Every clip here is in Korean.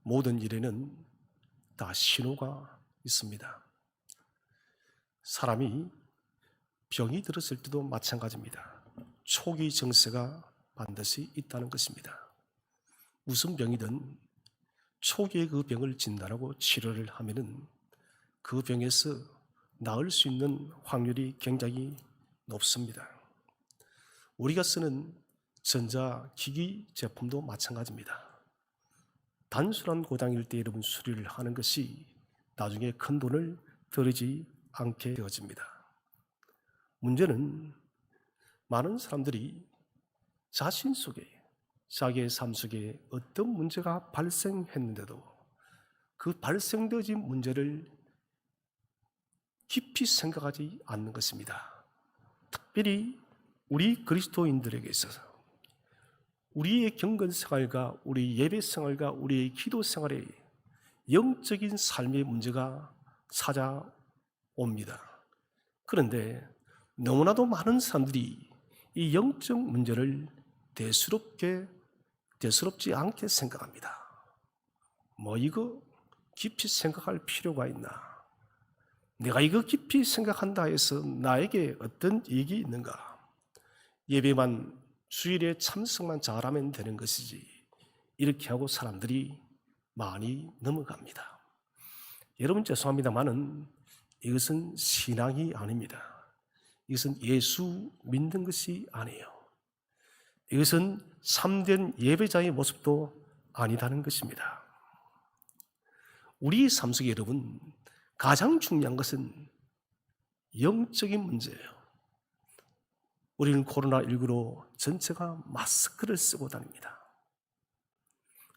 모든 일에는 다 신호가 있습니다. 사람이 병이 들었을 때도 마찬가지입니다. 초기 증세가 반드시 있다는 것입니다. 무슨 병이든 초기에 그 병을 진단하고 치료를 하면은 그 병에서 나을 수 있는 확률이 굉장히 높습니다. 우리가 쓰는 전자기기 제품도 마찬가지입니다. 단순한 고장일 때 여러분 수리를 하는 것이 나중에 큰 돈을 들이지 않게 되어집니다. 문제는 많은 사람들이 자신 속에 자기의 삶 속에 어떤 문제가 발생했는데도 그 발생되어진 문제를 깊이 생각하지 않는 것입니다. 특별히 우리 그리스도인들에게 있어서 우리의 경건 생활과 우리 예배 생활과 우리의 기도 생활에 영적인 삶의 문제가 찾아옵니다. 그런데 너무나도 많은 사람들이 이 영적 문제를 대수롭지 않게 생각합니다. 이거 깊이 생각할 필요가 있나? 내가 이거 깊이 생각한다 해서 나에게 어떤 이익이 있는가? 예배만 주일에 참석만 잘하면 되는 것이지 이렇게 하고 사람들이 많이 넘어갑니다. 여러분 죄송합니다만은 이것은 신앙이 아닙니다. 이것은 예수 믿는 것이 아니에요. 이것은 참된 예배자의 모습도 아니다는 것입니다. 우리 삶 속에 여러분 가장 중요한 것은 영적인 문제예요. 우리는 코로나19로 전체가 마스크를 쓰고 다닙니다.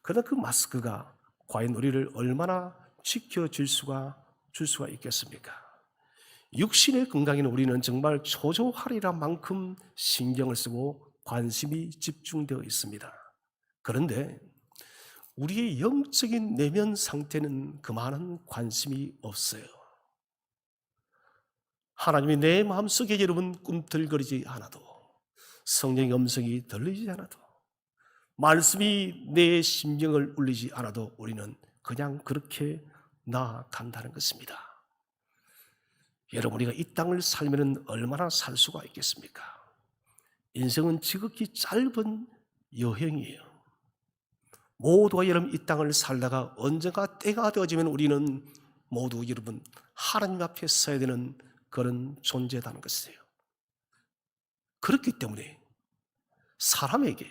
그러나 그 마스크가 과연 우리를 얼마나 지켜줄 수가 있겠습니까? 육신의 건강에는 우리는 정말 초조하리라 만큼 신경을 쓰고 관심이 집중되어 있습니다. 그런데 우리의 영적인 내면 상태는 그만한 관심이 없어요. 하나님이 내 마음속에 여러분 꿈틀거리지 않아도, 성령의 음성이 들리지 않아도, 말씀이 내 심령을 울리지 않아도 우리는 그냥 그렇게 나아간다는 것입니다. 여러분, 우리가 이 땅을 살면 얼마나 살 수가 있겠습니까? 인생은 지극히 짧은 여행이에요. 모두가 여러분 이 땅을 살다가 언젠가 때가 되어지면 우리는 모두 여러분 하나님 앞에 서야 되는 그런 존재라는 것이에요. 그렇기 때문에 사람에게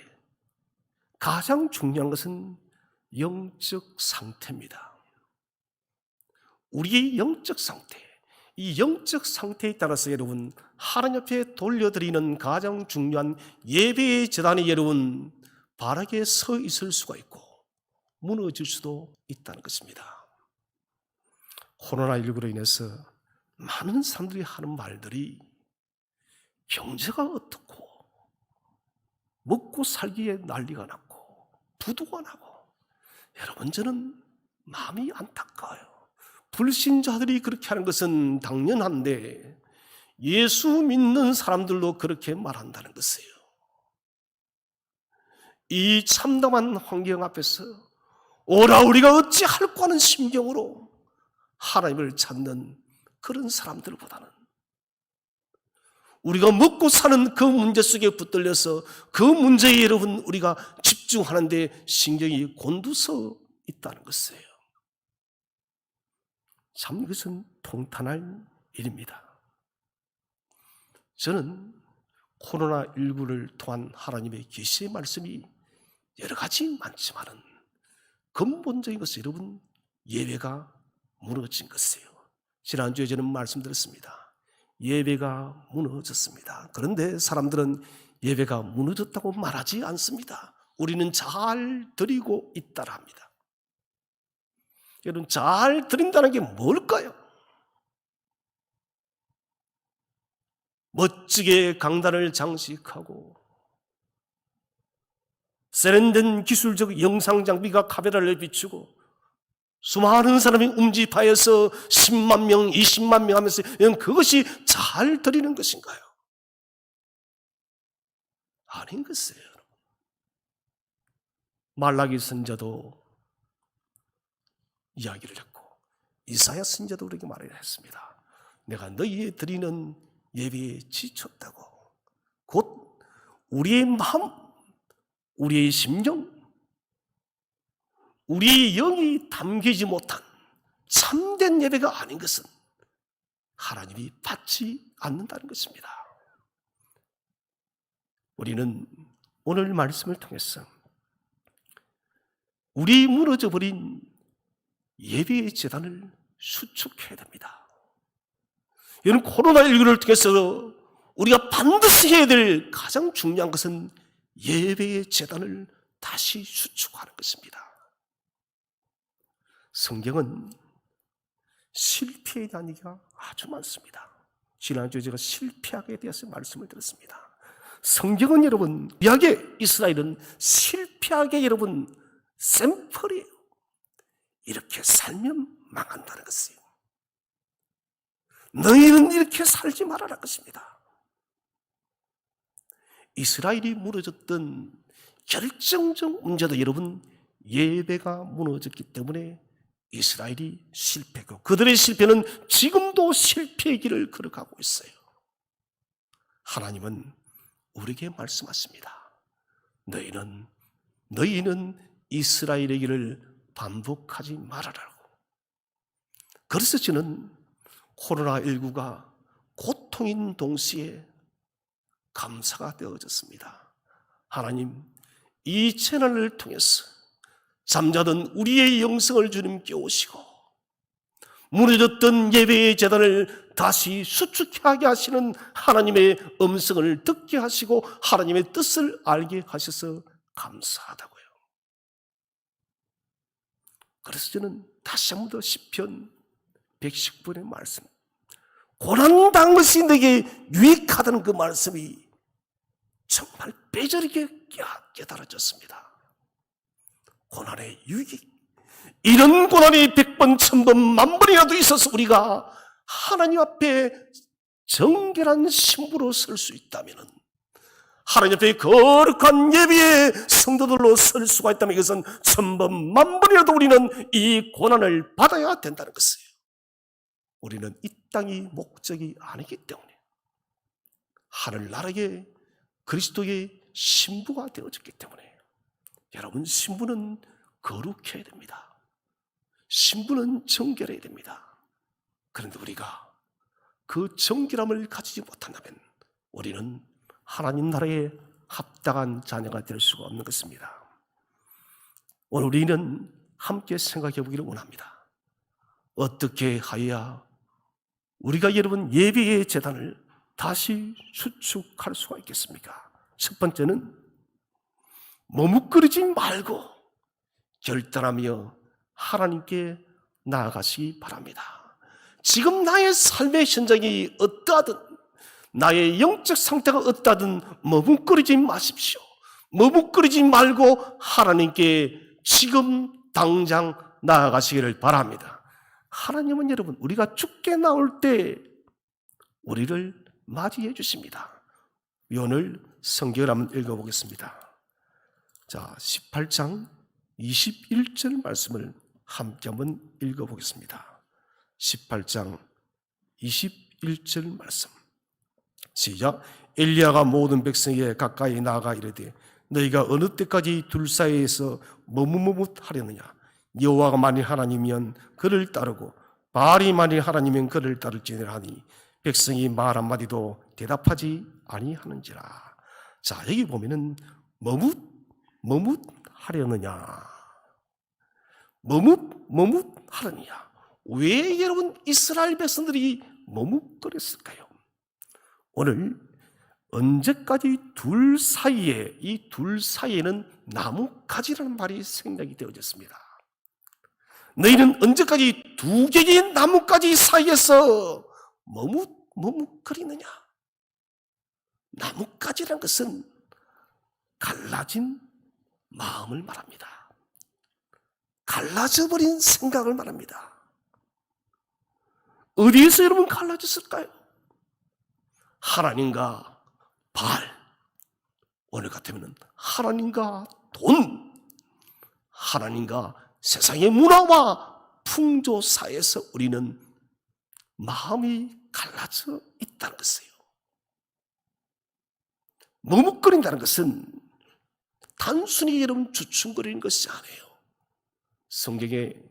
가장 중요한 것은 영적 상태입니다. 우리의 영적 상태, 이 영적 상태에 따라서 여러분 하나님 앞에 돌려드리는 가장 중요한 예배의 제단이 여러분 바르게 서 있을 수가 있고 무너질 수도 있다는 것입니다. 코로나19로 인해서 많은 사람들이 하는 말들이 경제가 어떻고 먹고 살기에 난리가 났고 부도가 나고, 여러분 저는 마음이 안타까워요. 불신자들이 그렇게 하는 것은 당연한데 예수 믿는 사람들도 그렇게 말한다는 것이에요. 이 참담한 환경 앞에서 오라 우리가 어찌할꼬 하는 심경으로 하나님을 찾는 그런 사람들보다는 우리가 먹고 사는 그 문제 속에 붙들려서 그 문제에 여러분 우리가 집중하는데 신경이 곤두서 있다는 것이에요. 참 이것은 통탄할 일입니다. 저는 코로나19를 통한 하나님의 계시의 말씀이 여러 가지 많지만은 근본적인 것은 여러분 예배가 무너진 것이에요. 지난주에 저는 말씀드렸습니다. 예배가 무너졌습니다. 그런데 사람들은 예배가 무너졌다고 말하지 않습니다. 우리는 잘 드리고 있다라 합니다. 여러분 잘 드린다는 게 뭘까요? 멋지게 강단을 장식하고 세련된 기술적 영상 장비가 카메라를 비추고 수많은 사람이 음집하여서 10만 명, 20만 명 하면서 그것이 잘 드리는 것인가요? 아닌 것이에요. 말라기 선자도 이야기를 했고, 이사야 선지자도 우리에게 말을 했습니다. 내가 너희에 드리는 예배에 지쳤다고. 곧 우리의 마음, 우리의 심령, 우리의 영이 담기지 못한 참된 예배가 아닌 것은 하나님이 받지 않는다는 것입니다. 우리는 오늘 말씀을 통해서 우리 무너져버린 예배의 재단을 수축해야 됩니다. 여러분, 코로나19를 통해서 우리가 반드시 해야 될 가장 중요한 것은 예배의 재단을 다시 수축하는 것입니다. 성경은 실패에 대한 얘기가 아주 많습니다. 지난주에 제가 실패하게 대해서 말씀을 드렸습니다. 성경은 여러분, 구약의 이스라엘은 실패하게 여러분 샘플이에요. 이렇게 살면 망한다는 것이에요. 너희는 이렇게 살지 말아라 것입니다. 이스라엘이 무너졌던 결정적 문제도 여러분, 예배가 무너졌기 때문에 이스라엘이 실패했고, 그들의 실패는 지금도 실패의 길을 걸어가고 있어요. 하나님은 우리에게 말씀하십니다. 너희는 이스라엘의 길을 반복하지 말아라고. 그래서 저는 코로나19가 고통인 동시에 감사가 되어졌습니다. 하나님, 이 채널을 통해서 잠자던 우리의 영성을 주님 깨우시고 무너졌던 예배의 재단을 다시 수축하게 하시는 하나님의 음성을 듣게 하시고 하나님의 뜻을 알게 하셔서 감사하다고요. 그래서 저는 다시 한 번 더 시편 119편의 말씀, 고난당한 것이 내게 유익하다는 그 말씀이 정말 뼈저리게 깨달아졌습니다. 고난의 유익, 이런 고난이 100번, 1000번, 10,000번이라도 있어서 우리가 하나님 앞에 정결한 신부로 설 수 있다면, 하나님 앞에 거룩한 예배의 성도들로 설 수가 있다면, 이것은 1000번, 10,000번이라도 우리는 이 고난을 받아야 된다는 것이에요. 우리는 이 땅이 목적이 아니기 때문에 하늘나라의 그리스도의 신부가 되어졌기 때문에, 여러분, 신부는 거룩해야 됩니다. 신부는 정결해야 됩니다. 그런데 우리가 그 정결함을 가지지 못한다면 우리는 하나님 나라에 합당한 자녀가 될 수가 없는 것입니다. 오늘 우리는 함께 생각해 보기를 원합니다. 어떻게 하여야 우리가 여러분 예배의 재단을 다시 수축할 수가 있겠습니까? 첫 번째는 머뭇거리지 말고 결단하며 하나님께 나아가시기 바랍니다. 지금 나의 삶의 현장이 어떠하든, 나의 영적 상태가 어떠하든 머뭇거리지 마십시오. 머뭇거리지 말고 하나님께 지금 당장 나아가시기를 바랍니다. 하나님은 여러분, 우리가 죽게 나올 때 우리를 맞이해 주십니다. 오늘 성경을 한번 읽어보겠습니다. 자, 18장 21절 말씀을 함께 한번 읽어보겠습니다. 18장 21절 말씀. 시작. 엘리야가 모든 백성에게 가까이 나아가 이르되 너희가 어느 때까지 둘 사이에서 머뭇머뭇하려느냐. 여호와가 만일 하나님이면 그를 따르고 바알이 만일 하나님이면 그를 따를지니라 하니 백성이 말 한마디도 대답하지 아니하는지라. 자, 여기 보면은 머뭇하려느냐. 머뭇하느냐. 왜 여러분 이스라엘 백성들이 머뭇거렸을까요? 오늘 언제까지 둘 사이에, 이 둘 사이에는 나뭇가지라는 말이 생략이 되어졌습니다. 너희는 언제까지 두 개의 나뭇가지 사이에서 머뭇거리느냐. 나뭇가지라는 것은 갈라진 마음을 말합니다. 갈라져버린 생각을 말합니다. 어디에서 여러분 갈라졌을까요? 하나님과 바알, 오늘 같으면 하나님과 돈, 하나님과 세상의 문화와 풍조사에서 우리는 마음이 갈라져 있다는 것이에요. 머뭇거린다는 것은 단순히 여러분 주춤거리는 것이 아니에요. 성경의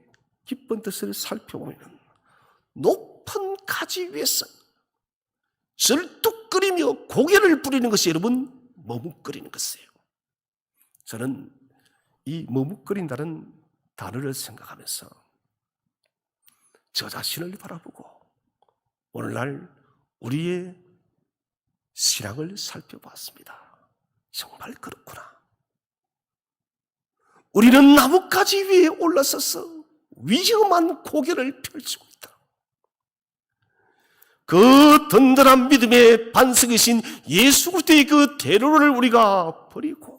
깊은 뜻을 살펴보면 높은 가지 위에서 절뚝거리며 고개를 부리는 것이 여러분 머뭇거리는 것이에요. 저는 이 머뭇거린다는 단어를 생각하면서 저 자신을 바라보고 오늘날 우리의 신앙을 살펴봤습니다. 정말 그렇구나. 우리는 나뭇가지 위에 올라서서 위험한 고개를 펼치고 있다. 그 든든한 믿음의 반석이신 예수 그리스도의 그 대로를 우리가 버리고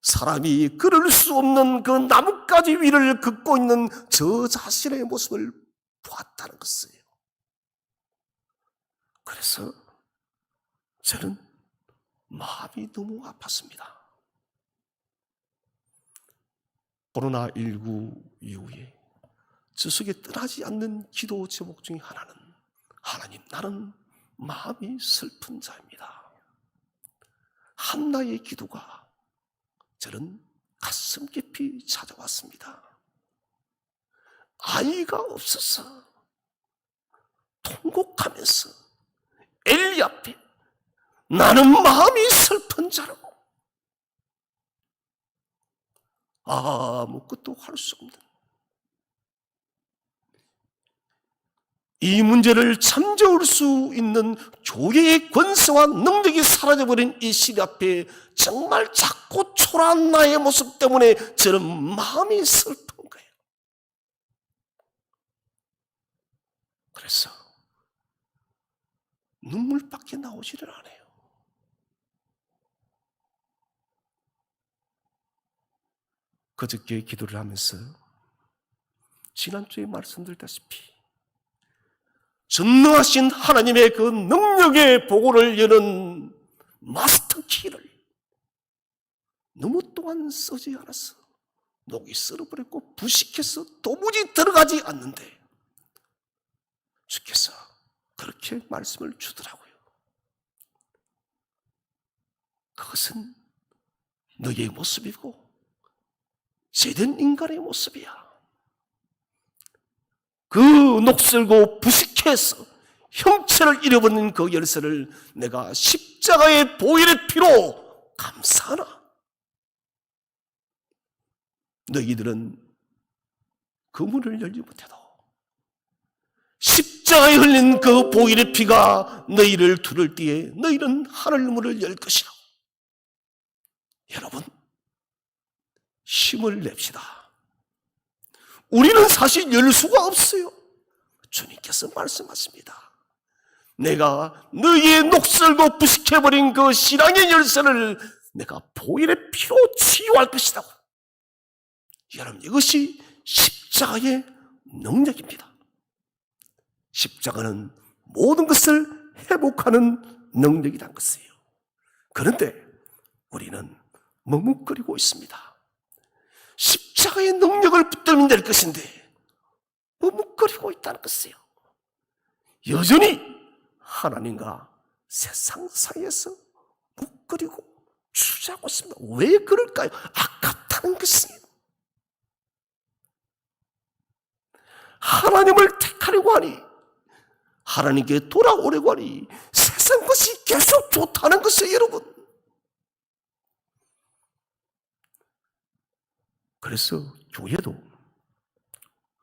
사람이 걸을 수 없는 그 나뭇가지 위를 걷고 있는 저 자신의 모습을 보았다는 것이에요. 그래서 저는 마음이 너무 아팠습니다. 코로나19 이후에 저 속에 떠나지 않는 기도 제목 중에 하나는 하나님, 나는 마음이 슬픈 자입니다. 한나의 기도가 저는 가슴 깊이 찾아왔습니다. 아이가 없어서 통곡하면서 엘리 앞에 나는 마음이 슬픈 자라고 아무것도 할 수 없는 이 문제를 잠재울 수 있는 교회의 권세와 능력이 사라져버린 이 시대 앞에 정말 작고 초라한 나의 모습 때문에 저는 마음이 슬픈 거예요. 그래서 눈물밖에 나오지를 않아요. 그저께 기도를 하면서 지난주에 말씀드렸다시피 전능하신 하나님의 그 능력의 보고를 여는 마스터 키를 너무 동안 쓰지 않았어. 녹이 썰어버렸고 부식해서 도무지 들어가지 않는데 주께서 그렇게 말씀을 주더라고요. 그것은 너의 모습이고 죄된 인간의 모습이야. 그 녹슬고 부식해서 형체를 잃어버린 그 열쇠를 내가 십자가의 보혈의 피로 감싸나. 너희들은 그 문을 열지 못해도 십자가에 흘린 그 보혈의 피가 너희를 두를 때에 너희는 하늘 문을 열 것이라. 여러분, 힘을 냅시다. 우리는 사실 열 수가 없어요. 주님께서 말씀하십니다. 내가 너희의 녹슬고 부식해버린 그 신앙의 열쇠를 내가 보혈의 피로 치유할 것이다. 여러분, 이것이 십자가의 능력입니다. 십자가는 모든 것을 회복하는 능력이란 것이에요. 그런데 우리는 머뭇거리고 있습니다. 십자가의 능력을 붙들면 될 것인데 머뭇거리고 있다는 것이에요. 여전히 하나님과 세상 사이에서 묵거리고 주저하고 있습니다. 왜 그럴까요? 아깝다는 것이에요. 하나님을 택하려고 하니, 하나님께 돌아오려고 하니 세상 것이 계속 좋다는 것이에요, 여러분. 그래서 교회도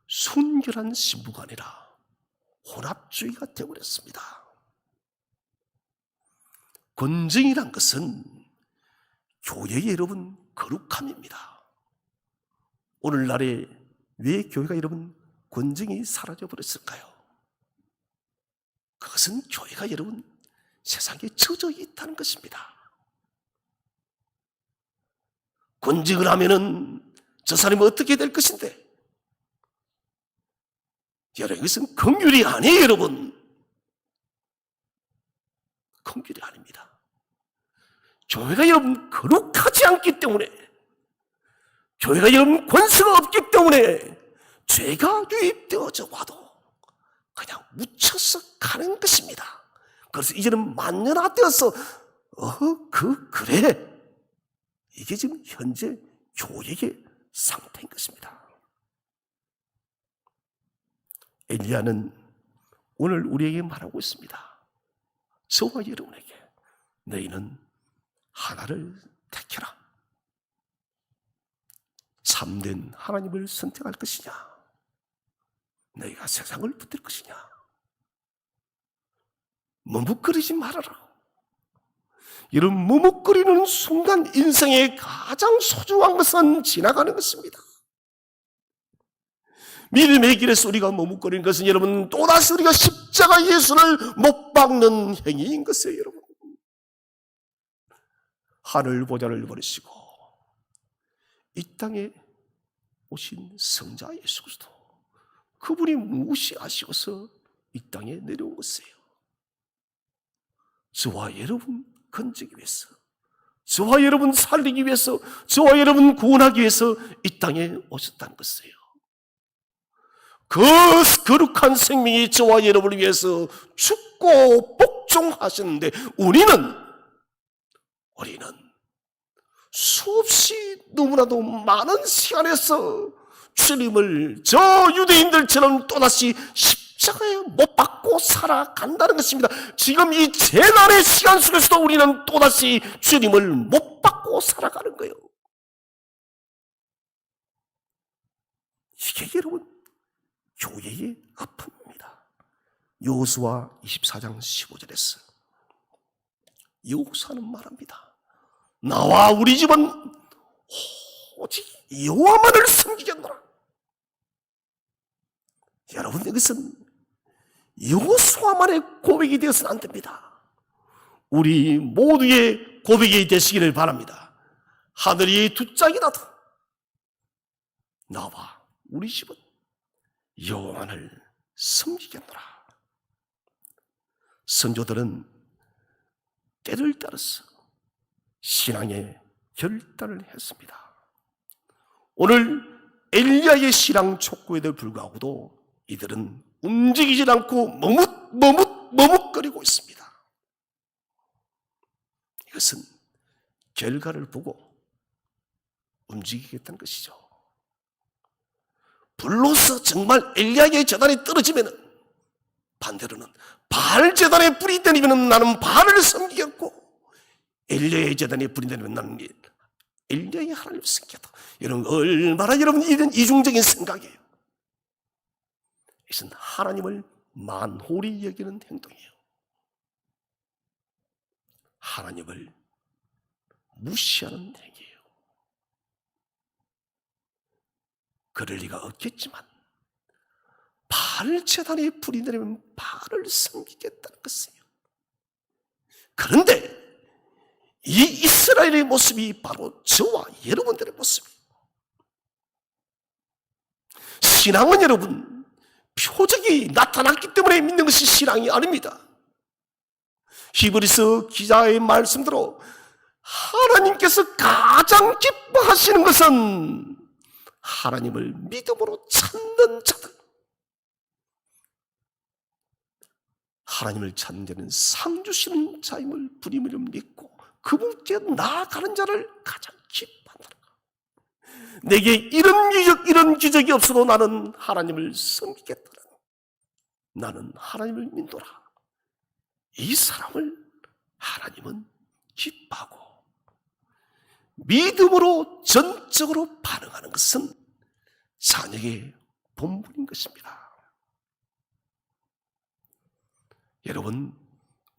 순결한 신부가 아니라 혼합주의가 되어버렸습니다. 권정이란 것은 교회의 여러분 거룩함입니다. 오늘날에 왜 교회가 여러분 권정이 사라져버렸을까요? 그것은 교회가 여러분 세상에 젖어 있다는 것입니다. 권정을 하면은 저 사람이 어떻게 될 것인데? 여러분, 이것은 긍휼이 아니에요, 여러분. 긍휼이 아닙니다. 교회가 여러분 거룩하지 않기 때문에, 교회가 이런 권세가 없기 때문에 죄가 유입되어져 와도 그냥 묻혀서 가는 것입니다. 그래서 이제는 만연화되어서 그래. 이게 지금 현재 교회의 상태인 것입니다. 엘리야는 오늘 우리에게 말하고 있습니다. 저와 여러분에게 너희는 하나를 택해라. 참된 하나님을 선택할 것이냐, 너희가 세상을 붙들 것이냐. 머뭇거리지 말아라. 이런 머뭇거리는 순간 인생의 가장 소중한 것은 지나가는 것입니다. 믿음의 길에서 우리가 머뭇거리는 것은 여러분 또다시 우리가 십자가 예수를 못 박는 행위인 것이에요. 여러분, 하늘 보좌를 버리시고 이 땅에 오신 성자 예수 그리스도, 그분이 무시하시고서 이 땅에 내려온 것이에요. 저와 여러분 건지기 위해서, 저와 여러분 살리기 위해서, 저와 여러분 구원하기 위해서 이 땅에 오셨다는 것이에요. 그 거룩한 생명이 저와 여러분을 위해서 죽고 복종하셨는데 우리는 수없이 너무나도 많은 시간에서 주님을 저 유대인들처럼 또다시 십자가에 못 박고 살아간다는 것입니다. 지금 이 재난의 시간 속에서도 우리는 또다시 주님을 못 박고 살아가는 거예요. 이게 여러분 교회의 아픔입니다. 여호수아 24장 15절에서 여호수아는 말합니다. 나와 우리 집은 오직 여호와만을 섬기겠노라. 여러분, 이것은 여호수아만의 고백이 되어서는 안 됩니다. 우리 모두의 고백이 되시기를 바랍니다. 하늘이 두 짝이라도 나와 우리 집은 여호와만을 섬기겠노라. 선조들은 때를 따라서 신앙의 결단을 했습니다. 오늘 엘리야의 신앙 촉구에도 불구하고도 이들은 움직이지 않고 머뭇거리고 있습니다. 이것은 결과를 보고 움직이겠다는 것이죠. 불로서 정말 엘리야의 제단에 떨어지면 반대로는 바알 제단에 불이 내리면 나는 바알을 섬기겠고, 엘리야의 제단에 불이 내리면 나는 엘리야의 하나님을 섬기겠다. 여러분, 얼마나 여러분 이런 이중적인 생각이에요. 이것은 하나님을 만홀히 여기는 행동이에요. 하나님을 무시하는 행위예요. 그럴 리가 없겠지만 바알 제단에 불이 내리면 바알을 섬기겠다는 것이에요. 그런데 이 이스라엘의 모습이 바로 저와 여러분들의 모습이에요. 신앙은 여러분 표적이 나타났기 때문에 믿는 것이 신앙이 아닙니다. 히브리서 기자의 말씀대로 하나님께서 가장 기뻐하시는 것은 하나님을 믿음으로 찾는 자들, 하나님을 찾는 자는 상 주시는 자임을 부림으로 믿고 그분께 나아가는 자를 가장 기뻐한다. 내게 이런 기적이 없어도 나는 하나님을 섬기겠다. 나는 하나님을 믿노라. 이 사람을 하나님은 기뻐하고 믿음으로 전적으로 반응하는 것은 자녀의 본분인 것입니다. 여러분,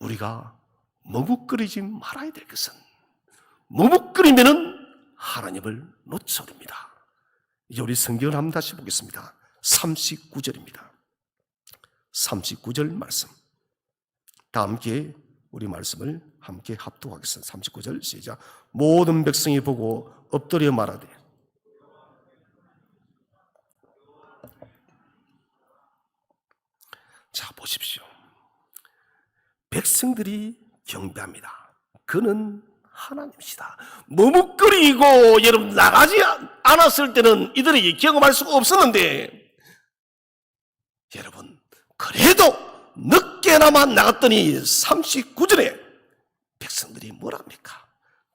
우리가 머뭇거리지 말아야 될 것은, 머뭇거리면은 하나님을 놓쳐버립니다. 이제 우리 성경을 한번 다시 보겠습니다. 39절입니다. 39절 말씀. 다 함께 우리 말씀을 함께 합독하겠습니다. 39절 시작. 모든 백성이 보고 엎드려 말하되. 자, 보십시오. 백성들이 경배합니다. 그는 하나님이시다. 머뭇거리고 여러분 나가지 않았을 때는 이들에게 경험할 수가 없었는데, 여러분 그래도 늦게나마 나갔더니 39절에 백성들이 뭐랍니까?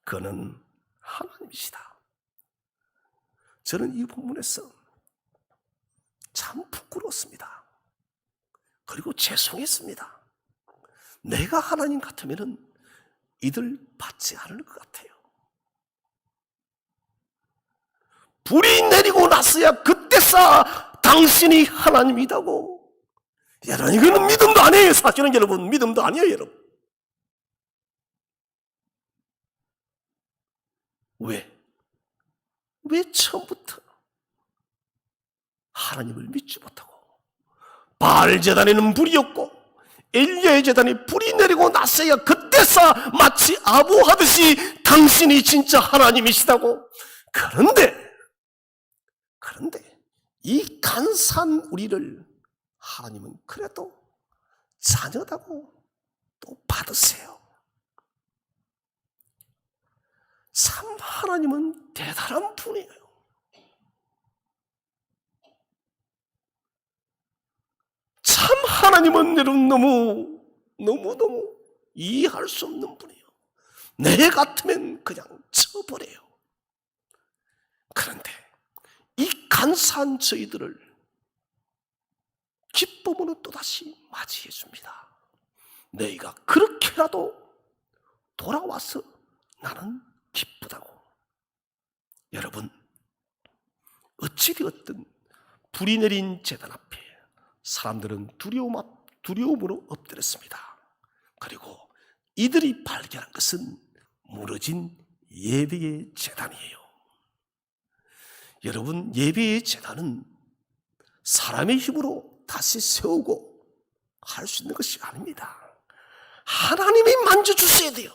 그는 하나님이시다. 저는 이 본문에서 참 부끄러웠습니다. 그리고 죄송했습니다. 내가 하나님 같으면 이들 받지 않을 것 같아요. 불이 내리고 났어야 그때서 당신이 하나님이다고. 여러분, 이거는 믿음도 아니에요. 사실은 여러분, 믿음도 아니에요, 여러분. 왜 처음부터 하나님을 믿지 못하고, 바알 제단에는 불이 없고 엘리야의 제단에 불이 내리고 났어야 그때서 마치 아부하듯이 당신이 진짜 하나님이시다고. 그런데 이 간사한 우리를 하나님은 그래도 자녀다고 또 받으세요. 참 하나님은 대단한 분이에요. 참 하나님은 여러분 너무 이해할 수 없는 분이에요. 내 같으면 그냥 쳐버려요. 그런데 이 간사한 저희들을 기쁨으로 또다시 맞이해 줍니다. 너희가 그렇게라도 돌아와서 나는 기쁘다고. 여러분, 어찌되었든 불이 내린 제단 앞에 사람들은 두려움으로 엎드렸습니다. 그리고 이들이 발견한 것은 무너진 예배의 제단이에요. 여러분, 예배의 제단은 사람의 힘으로 다시 세우고 할 수 있는 것이 아닙니다. 하나님이 만져주셔야 돼요.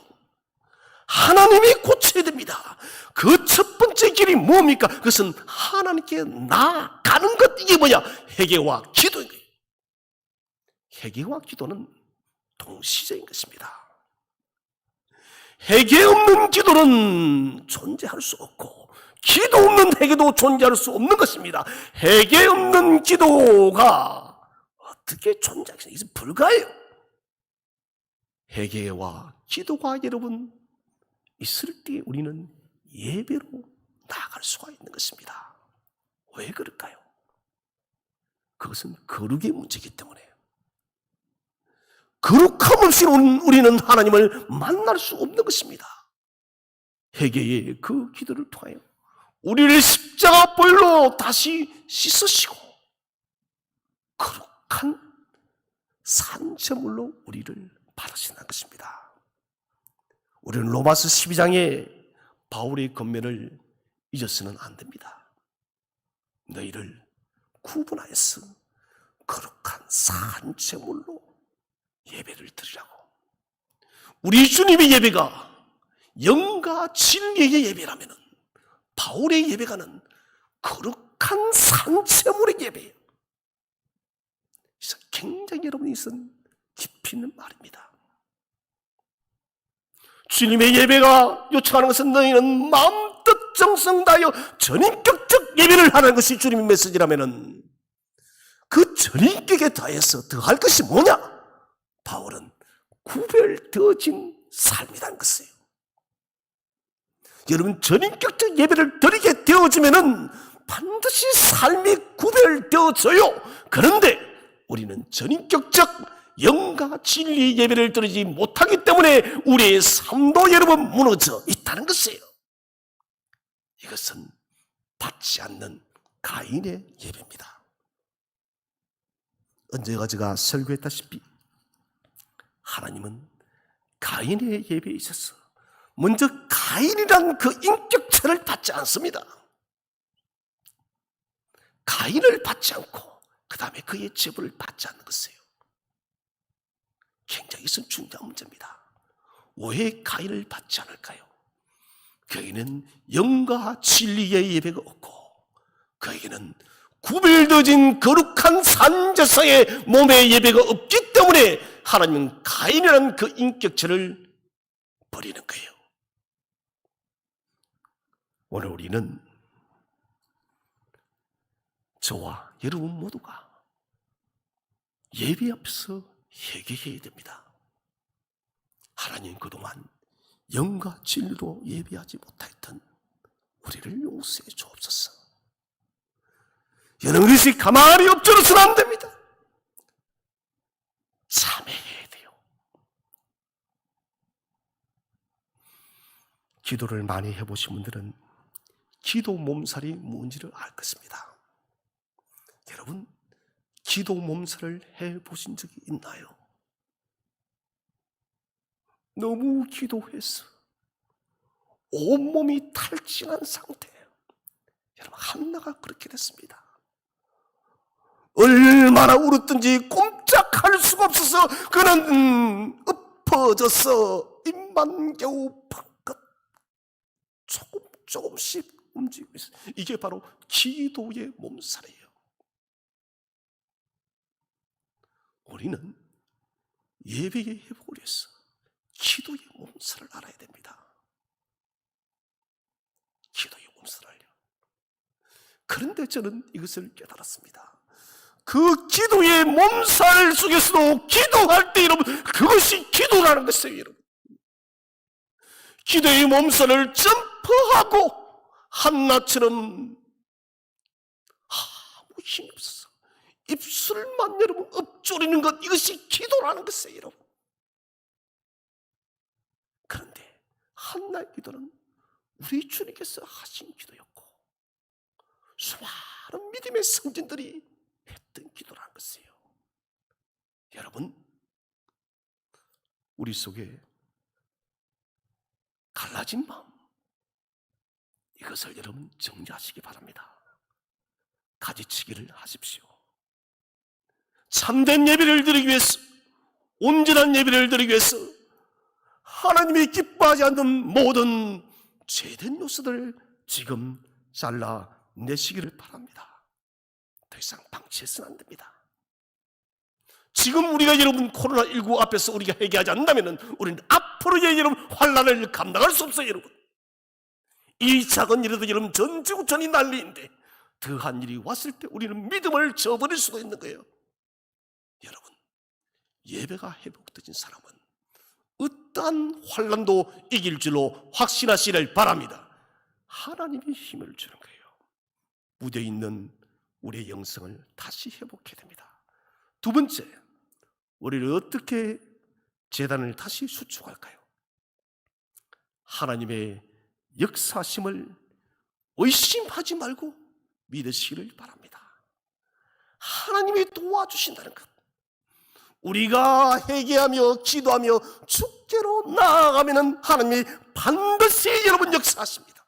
하나님이 고쳐야 됩니다. 그 첫 번째 길이 뭡니까? 그것은 하나님께 나아가는 것. 이게 뭐냐? 회개와 기도인 거예요. 회개와 기도는 동시적인 것입니다. 회개 없는 기도는 존재할 수 없고, 기도 없는 회개도 존재할 수 없는 것입니다. 회개 없는 기도가 어떻게 존재하겠어요? 이것은 불가해요. 회개와 기도가 여러분 있을 때 우리는 예배로 나아갈 수가 있는 것입니다. 왜 그럴까요? 그것은 거룩의 문제이기 때문에. 거룩함 없이 우리는 하나님을 만날 수 없는 것입니다. 회개의 그 기도를 통하여 우리를 십자가 보혈로 다시 씻으시고 거룩한 산제물로 우리를 받으신다는 것입니다. 우리는 로마서 12장에 바울의 권면을 잊어서는 안 됩니다. 너희를 구분하여서 거룩한 산제물로 예배를 드리라고. 우리 주님의 예배가 영과 진리의 예배라면 바울의 예배가는 거룩한 산제물의 예배예요. 그래서 굉장히 여러분이 있은 깊이 있는 말입니다. 주님의 예배가 요청하는 것은 너희는 마음, 뜻, 정성 다하여 전인격적 예배를 하는 것이 주님의 메시지라면 그 전인격에 더해서 더할 것이 뭐냐? 바울은 구별되어진 삶이라는 것이에요. 여러분, 전인격적 예배를 드리게 되어지면은 반드시 삶이 구별되어져요. 그런데 우리는 전인격적 영과 진리 예배를 드리지 못하기 때문에 우리의 삶도 여러분 무너져 있다는 것이에요. 이것은 받지 않는 가인의 예배입니다. 언제가 제가 설교했다시피 하나님은 가인의 예배에 있어서 먼저 가인이란 그 인격체를 받지 않습니다. 가인을 받지 않고 그 다음에 그의 제물을 받지 않는 것이에요. 굉장히 중요한 문제입니다. 왜 가인을 받지 않을까요? 그에게는 영과 진리의 예배가 없고 그에게는 구별되어진 거룩한 산제사의 몸의 예배가 없기 때문에 하나님은 가인이라는 그 인격체를 버리는 거예요. 오늘 우리는 저와 여러분 모두가 예배 앞에서 회개해야 됩니다. 하나님, 그동안 영과 진리로 예배하지 못했던 우리를 용서해 주옵소서. 이런 것이 가만히 엎드려서는 안 됩니다. 참회해야 돼요. 기도를 많이 해보신 분들은 기도 몸살이 뭔지를 알 것입니다. 여러분, 기도 몸살을 해보신 적이 있나요? 너무 기도해서 온몸이 탈진한 상태예요. 여러분, 한나가 그렇게 됐습니다. 얼마나 울었든지 꼼짝할 수가 없어서 그는 엎어져서 입만 겨우 방긋 조금씩 움직이고 있어요. 이게 바로 기도의 몸살이에요. 우리는 예배의 회복을 위해서 기도의 몸살을 알아야 됩니다. 기도의 몸살을요. 그런데 저는 이것을 깨달았습니다. 그 기도의 몸살 속에서도 기도할 때 여러분, 그것이 기도라는 것이에요. 여러분, 기도의 몸살을 점프하고 한나처럼 아무 힘이 없어서 입술만 여러분 읊조리는 것, 이것이 기도라는 것이에요. 여러분, 그런데 한나의 기도는 우리 주님께서 하신 기도였고 수많은 믿음의 성진들이 했던 기도라는 것이에요. 여러분, 우리 속에 갈라진 마음, 이것을 여러분 정리하시기 바랍니다. 가지치기를 하십시오. 참된 예배를 드리기 위해서, 온전한 예배를 드리기 위해서 하나님이 기뻐하지 않는 모든 죄된 요소들을 지금 잘라내시기를 바랍니다. 더 이상 방치해서는 안 됩니다. 지금 우리가 여러분 코로나19 앞에서 우리가 회개하지 않는다면 우리는 앞으로의 여러분 환난을 감당할 수 없어요. 여러분, 이 작은 일에도 여러분 전지구천이 난리인데 더한 일이 왔을 때 우리는 믿음을 저버릴 수도 있는 거예요. 여러분, 예배가 회복되진 사람은 어떠한 환난도 이길 줄로 확신하시길 바랍니다. 하나님이 힘을 주는 거예요. 무뎌 있는 우리의 영성을 다시 회복해야 됩니다. 두 번째, 우리를 어떻게 제단을 다시 수축할까요? 하나님의 역사심을 의심하지 말고 믿으시기를 바랍니다. 하나님이 도와주신다는 것, 우리가 회개하며 기도하며 주께로 나아가면 하나님이 반드시 여러분 역사하십니다.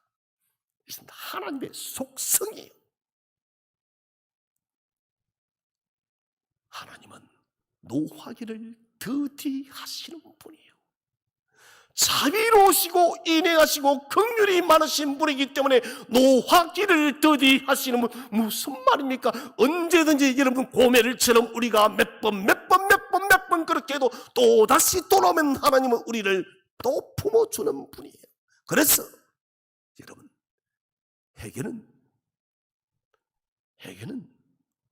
이것은 하나님의 속성이에요. 하나님은 노하기를 더디하시는 분이에요. 자비로우시고 인행하시고 긍휼이 많으신 분이기 때문에 노하기를 더디하시는 분, 무슨 말입니까? 언제든지 여러분 고멜처럼 우리가 몇 번 그렇게 해도 또다시 돌아오면 하나님은 우리를 또 품어주는 분이에요. 그래서 여러분, 회개는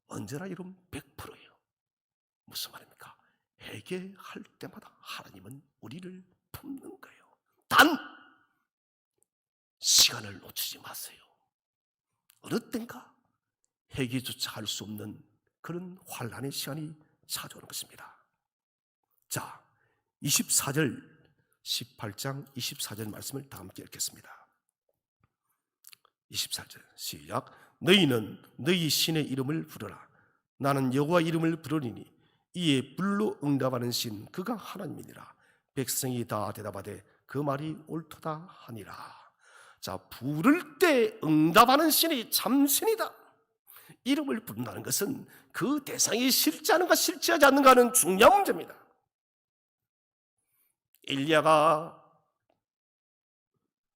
언제나 여러분 100%예요. 무슨 말입니까? 회개할 때마다 하나님은 우리를 품는 거예요. 단 시간을 놓치지 마세요. 어느 땐가 회개조차 할 수 없는 그런 환난의 시간이 찾아오는 것입니다. 자, 18장 24절 말씀을 다 함께 읽겠습니다. 24절 시작. 너희는 너희 신의 이름을 부르라. 나는 여호와 이름을 부르리니 이에 불로 응답하는 신 그가 하나님이니라. 백성이 다 대답하되 그 말이 옳도다 하니라. 자, 부를 때 응답하는 신이 참신이다. 이름을 부른다는 것은 그 대상이 실제하는가 실제하지 않는가는 중요한 문제입니다. 엘리야가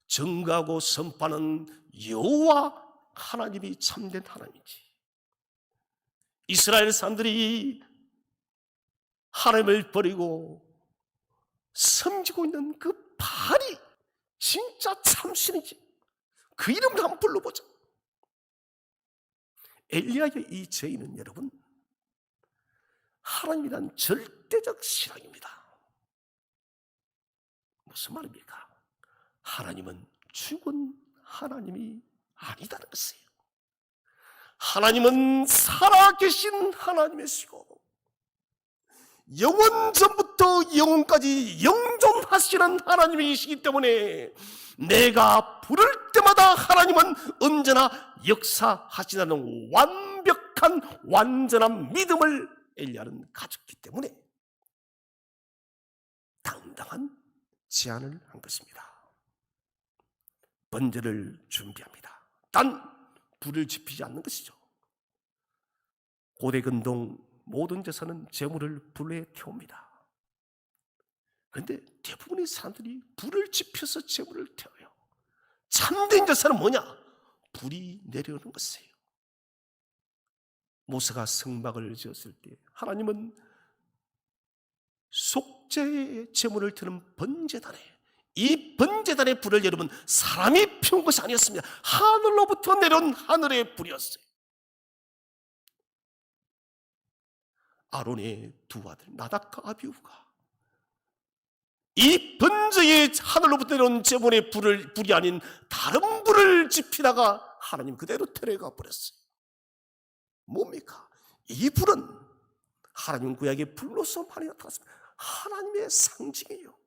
증거하고 선포하는 여호와 하나님이 참된 하나님인지, 이스라엘 사람들이 하나님을 버리고 섬기고 있는 그 바알이 진짜 참신인지, 그 이름을 한번 불러보자. 엘리야의 이 죄인은 여러분, 하나님이란 절대적 신앙입니다. 무슨 말입니까? 하나님은 죽은 하나님이 아니다는 것이에요. 하나님은 살아계신 하나님이시고 영원 전부터 영원까지 영존하시는 하나님이시기 때문에 내가 부를 때마다 하나님은 언제나 역사하시다는 완벽한 완전한 믿음을 엘리야는 가졌기 때문에 당당한 제안을 한 것입니다. 번제를 준비합니다. 단 불을 지피지 않는 것이죠. 고대 근동 모든 제사는 제물을 불에 태웁니다. 그런데 대부분의 사람들이 불을 지펴서 제물을 태워요. 참된 제사는 뭐냐? 불이 내려오는 것이에요. 모세가 성막을 지었을 때 하나님은 속죄의 제물을 드는 번제단에, 이 번제단의 불을 여러분 사람이 피운 것이 아니었습니다. 하늘로부터 내려온 하늘의 불이었어요. 아론의 두 아들 나답과 아비후가 이 번제의 하늘로부터 내려온 제물의 불이 아닌 다른 불을 지피다가 하나님 그대로 데려가 버렸어요. 뭡니까? 이 불은 하나님 구약의 불로서 많이 나타났습니다. 하나님의 상징이에요.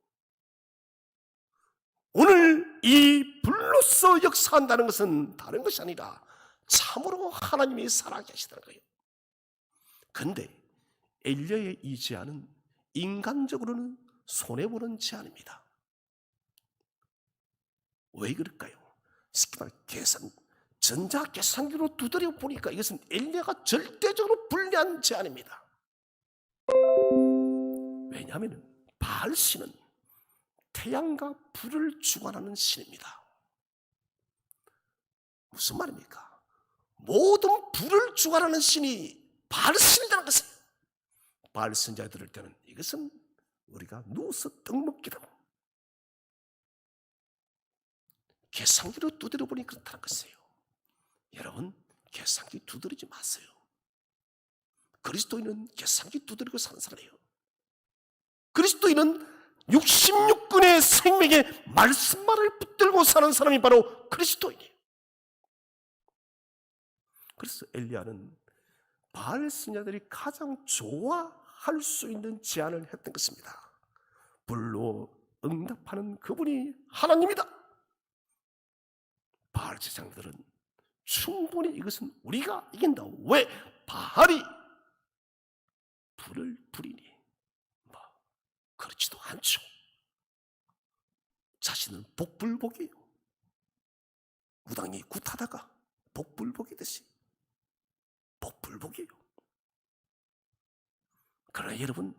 오늘 이 불로서 역사한다는 것은 다른 것이 아니라 참으로 하나님이 살아계시다는 거예요. 그런데 엘리야의 이 제안은 인간적으로는 손해보는 제안입니다. 왜 그럴까요? 쉽게 말해 전자계산기로 두드려 보니까 이것은 엘리야가 절대적으로 불리한 제안입니다. 왜냐하면 바알신은 태양과 불을 주관하는 신입니다. 무슨 말입니까? 모든 불을 주관하는 신이 바알신이라는 것은, 바알 선지자 들을 때는 이것은 우리가 누워서 떡 먹기다, 계산기로 두드려 보니 그렇다는 것이에요. 여러분, 계산기 두드리지 마세요. 그리스도인은 계산기 두드리고 사는 사람이에요. 그리스도인은 66근의 생명의 말씀만을 붙들고 사는 사람이 바로 그리스도인이에요. 그래서 엘리야는 바알 선지자들이 가장 좋아할 수 있는 제안을 했던 것입니다. 불로 응답하는 그분이 하나님이다. 바알 제사장들은 충분히 이것은 우리가 이긴다. 왜? 바알이 불을 부리니 그렇지도 않죠. 자신은 복불복이에요. 무당이 굿하다가 복불복이듯이 복불복이에요. 그러나 여러분,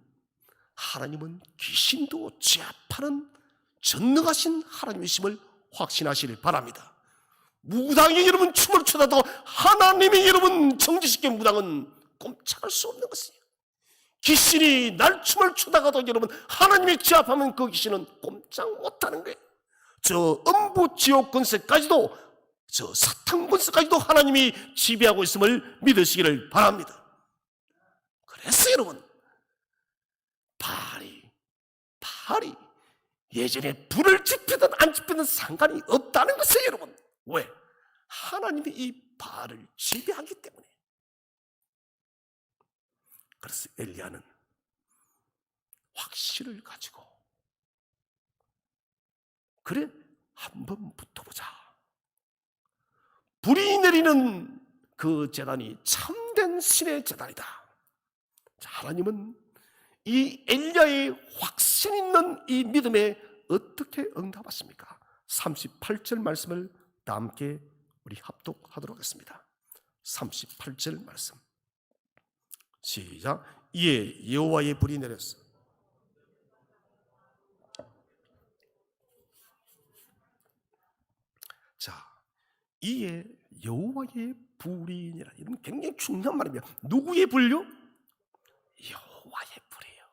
하나님은 귀신도 제압하는 전능하신 하나님이심을 확신하시길 바랍니다. 무당이 여러분 춤을 추다도 하나님이 여러분 정지시킨 무당은 꼼짝할 수 없는 것이에요. 귀신이 날춤을 추다가도 여러분 하나님이 제압하면 그 귀신은 꼼짝 못하는 거예요. 저 음부 지옥 권세까지도, 저 사탄 권세까지도 하나님이 지배하고 있음을 믿으시기를 바랍니다. 그래서 여러분, 바알이 예전에 불을 지피든 안 지피든 상관이 없다는 것이에요. 여러분, 왜? 하나님이 이 바알을 지배하기 때문에. 그래서 엘리야는 확신을 가지고, 그래, 한번 붙어보자. 불이 내리는 그 제단이 참된 신의 제단이다. 자, 하나님은 이 엘리야의 확신 있는 이 믿음에 어떻게 응답하십니까? 38절 말씀을 다 함께 우리 합독하도록 하겠습니다. 38절 말씀 시작. 이에 여호와의 불이 내렸어. 자, 이에 여호와의 불이니라. 이건 굉장히 중요한 말입니다. 누구의 불요? 여호와의 불이에요.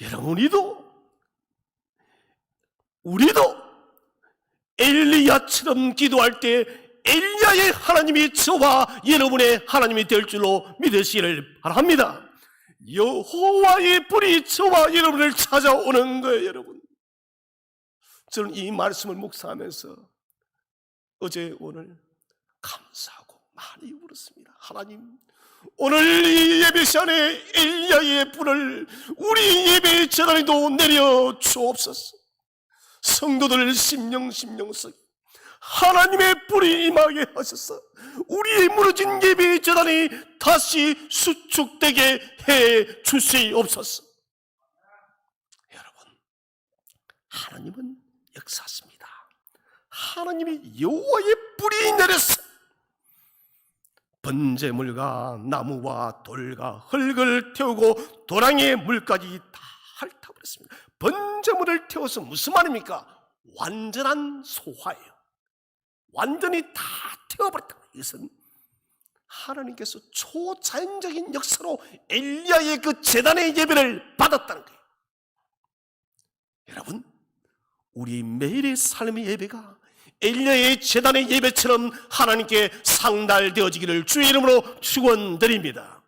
여러분, 우리도 엘리야처럼 기도할 때 엘리야의 하나님이 저와 여러분의 하나님이 될 줄로 믿으시기를 바랍니다. 여호와의 불이 저와 여러분을 찾아오는 거예요, 여러분. 저는 이 말씀을 묵상하면서 어제 오늘 감사하고 많이 울었습니다. 하나님, 오늘 이 예배 시간에 엘리야의 불을 우리 예배 재단에도 내려 주옵소서. 성도들 심령 속 하나님의 불이 임하게 하셔서 우리의 무너진 예배 재단이 다시 수축되게 해 주시옵소서. 여러분, 하나님은 역사하십니다. 하나님이 여호와의 불이 내려서 번제물과 나무와 돌과 흙을 태우고 도랑의 물까지 다 핥아버렸습니다. 번제물을 태워서 무슨 말입니까? 완전한 소화예요. 완전히 다 태워버렸다. 이것은 하나님께서 초자연적인 역사로 엘리야의 그 제단의 예배를 받았다는 거예요. 여러분, 우리 매일의 삶의 예배가 엘리야의 제단의 예배처럼 하나님께 상달되어지기를 주의 이름으로 축원드립니다.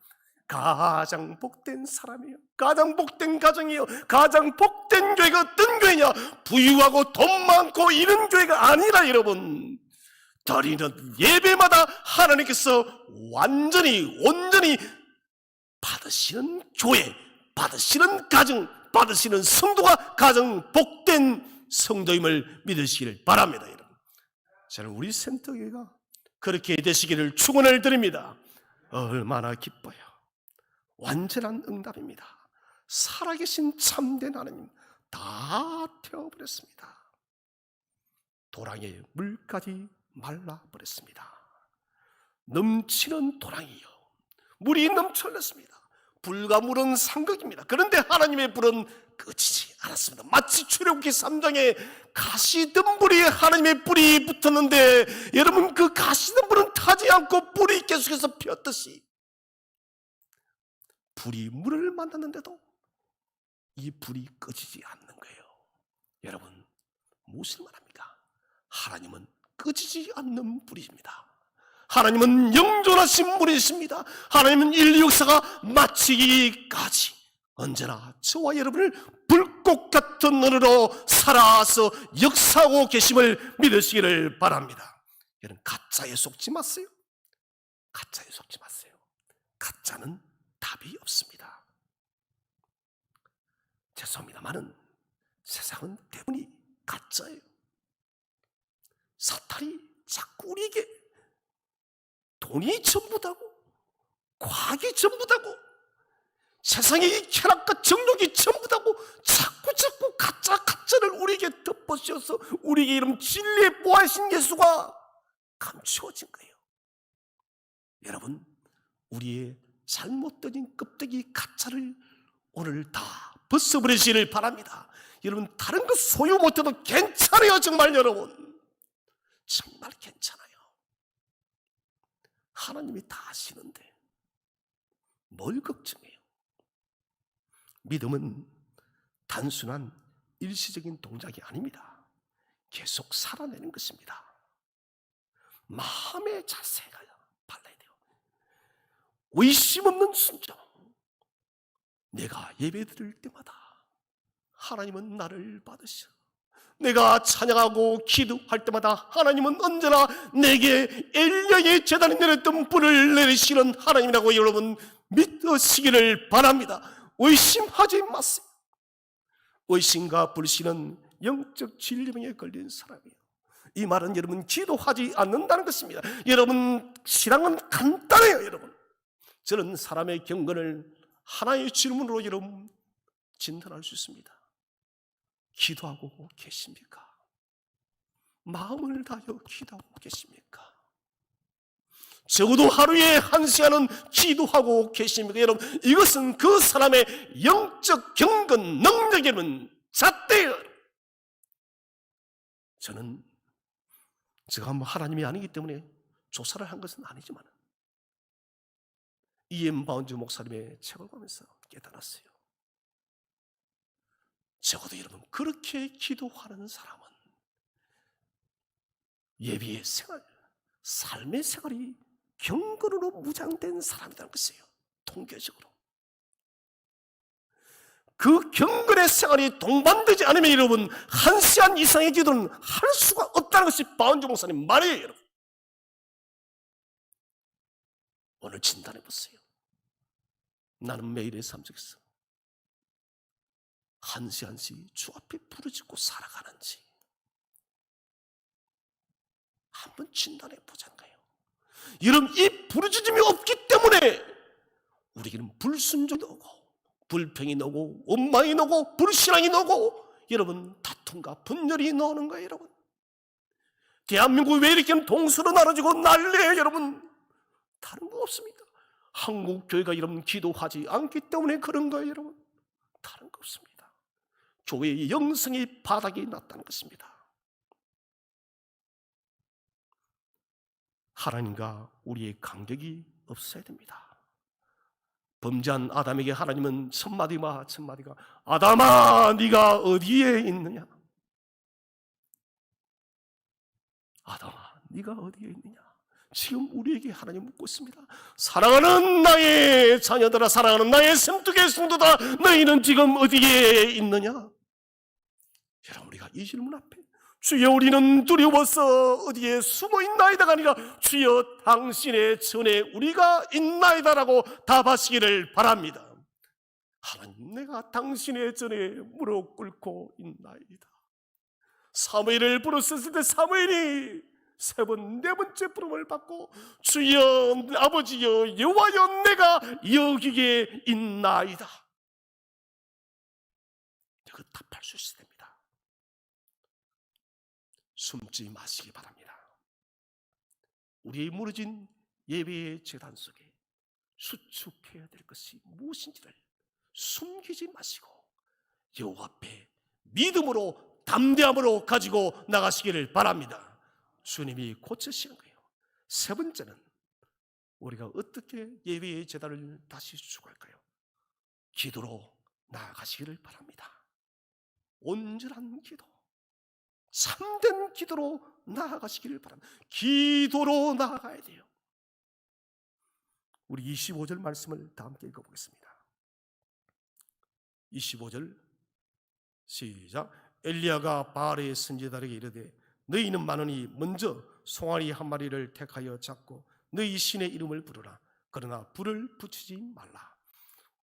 가장 복된 사람이요, 가장 복된 가정이요, 가장 복된 교회가 어떤 교회냐? 부유하고 돈 많고 이런 교회가 아니라 여러분, 드리는 예배마다 하나님께서 온전히 받으시는 교회, 받으시는 가정, 받으시는 성도가 가장 복된 성도임을 믿으시기를 바랍니다. 여러분, 저는 우리 센터교회가 그렇게 되시기를 축원을 드립니다. 얼마나 기뻐요. 완전한 응답입니다. 살아계신 참된 하나님 다 태워버렸습니다. 도랑의 물까지 말라버렸습니다. 넘치는 도랑이요, 물이 넘쳐났습니다. 불과 물은 상극입니다. 그런데 하나님의 불은 꺼지지 않았습니다. 마치 출애굽기 3장에 가시덤불이 하나님의 불이 붙었는데 여러분, 그 가시덤불은 타지 않고 불이 계속해서 피었듯이 불이 물을 만났는데도 이 불이 꺼지지 않는 거예요. 여러분, 무슨 말합니까? 하나님은 꺼지지 않는 불이십니다. 하나님은 영존하신 분이십니다. 하나님은 인류 역사가 마치기까지 언제나 저와 여러분을 불꽃 같은 눈으로 살아서 역사하고 계심을 믿으시기를 바랍니다. 여러분, 가짜에 속지 마세요. 가짜에 속지 마세요. 가짜는 답이 없습니다. 죄송합니다만은 세상은 대부분이 가짜예요. 사탄이 자꾸 우리에게 돈이 전부다고, 과학이 전부다고, 세상의 쾌락과 정욕이 전부다고 자꾸 가짜를 우리에게 덮어씌워서 우리에게 이런 진리의 보아신 예수가 감추어진 거예요. 여러분, 우리의 잘못된 껍데기 가짜를 오늘 다 벗어버리시기를 바랍니다. 여러분, 다른 거 소유 못해도 괜찮아요. 정말 여러분, 정말 괜찮아요. 하나님이 다 아시는데 뭘 걱정해요? 믿음은 단순한 일시적인 동작이 아닙니다. 계속 살아내는 것입니다. 마음의 자세가 발라야 돼요. 의심 없는 순종. 내가 예배 드릴 때마다 하나님은 나를 받으셔. 내가 찬양하고 기도할 때마다 하나님은 언제나 내게 엘리야의 제단에 내렸던 불을 내리시는 하나님이라고 여러분 믿으시기를 바랍니다. 의심하지 마세요. 의심과 불신은 영적 질병에 걸린 사람이에요. 이 말은 여러분 기도하지 않는다는 것입니다. 여러분, 신앙은 간단해요. 여러분, 저는 사람의 경건을 하나의 질문으로 여러분 진단할 수 있습니다. 기도하고 계십니까? 마음을 다하여 기도하고 계십니까? 적어도 하루에 1시간은 기도하고 계십니까? 여러분, 이것은 그 사람의 영적 경건 능력에는 잣대예요. 저는 제가 하나님이 아니기 때문에 조사를 한 것은 아니지만 E.M. 바운즈 목사님의 책을 보면서 깨달았어요. 적어도 여러분, 그렇게 기도하는 사람은 예배의 생활, 삶의 생활이 경건으로 무장된 사람이라는 것이에요. 통계적으로. 그 경건의 생활이 동반되지 않으면 여러분 1시간 이상의 기도는 할 수가 없다는 것이 바운주 목사님 말이에요. 여러분, 오늘 진단해 보세요. 나는 매일의 삶 속에서 1시간씩 주 앞에 부르짖고 살아가는지 한번 진단해 보자는 거예요. 여러분, 이 부르짖음이 없기 때문에 우리에게는 불순종이 오고 불평이 나오고 원망이 나오고 불신앙이 나오고 여러분 다툼과 분열이 나오는 거예요. 여러분, 대한민국이 왜 이렇게 동서로 나눠지고 난리예요. 여러분, 다른 거 없습니다. 한국 교회가 여러분 기도하지 않기 때문에 그런 거예요. 여러분, 다른 거 없습니다. 교회의 영성이 바닥이 났다는 것입니다. 하나님과 우리의 간격이 없어야 됩니다. 범죄한 아담에게 하나님은 첫마디가 아담아 네가 어디에 있느냐? 아담아 네가 어디에 있느냐? 지금 우리에게 하나님 묻고 있습니다. 사랑하는 나의 자녀들아, 사랑하는 나의 semtu개 성도다, 너희는 지금 어디에 있느냐? 여러분, 우리가 이 질문 앞에 주여 우리는 두려워서 어디에 숨어 있나이다가 아니라 주여 당신의 전에 우리가 있나이다라고 답하시기를 바랍니다. 하나님, 내가 당신의 전에 무릎 꿇고 있나이다. 사무엘을 부르셨을 때 사무엘이 세 번, 네 번째 부름을 받고 주여 아버지여 여호와여 내가 여기에 있나이다. 이거 답할 수 있어야 됩니다. 숨지 마시기 바랍니다. 우리의 무너진 예배의 제단 속에 수축해야 될 것이 무엇인지를 숨기지 마시고 여호와 앞에 믿음으로 담대함으로 가지고 나가시기를 바랍니다. 주님이 고치시는 거예요. 세 번째는 우리가 어떻게 예배의 제단을 다시 수축할까요? 기도로 나아가시기를 바랍니다. 온전한 기도, 참된 기도로 나아가시기를 바랍니다. 기도로 나아가야 돼요. 우리 25절 말씀을 다 함께 읽어보겠습니다. 25절 시작. 엘리야가 바알의 선지자들에게 이르되 너희는 많으니 먼저 송아리 한 마리를 택하여 잡고 너희 신의 이름을 부르라. 그러나 불을 붙이지 말라.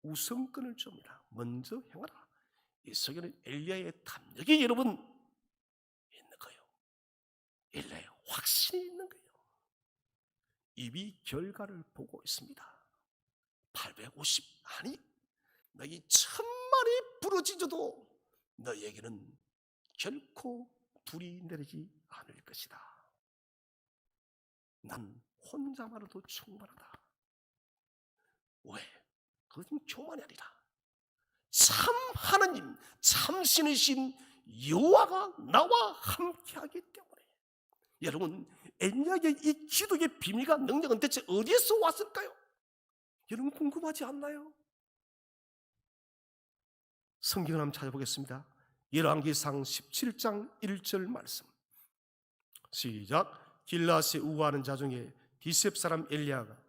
우선권을 줍니다. 먼저 행하라. 이 속에는 엘리야의 탐욕이 여러분 있는 거예요. 엘리야의 확신이 있는 거예요. 이미 결과를 보고 있습니다. 850 아니 너희 1000마리 부러지져도 너희에게는 결코 불이 내리지 않을 것이다. 난 혼자만으로도 충분하다. 왜? 그것은 교만이 아니라 참 하나님, 참신이신 여호와가 나와 함께하기 때문에. 여러분, 엘리야의 이 기도의 비밀과 능력은 대체 어디에서 왔을까요? 여러분 궁금하지 않나요? 성경을 한번 찾아보겠습니다. 열왕기상 17장 1절 말씀 시작. 길라앗에 우거하는 자 중에 디셉 사람 엘리야가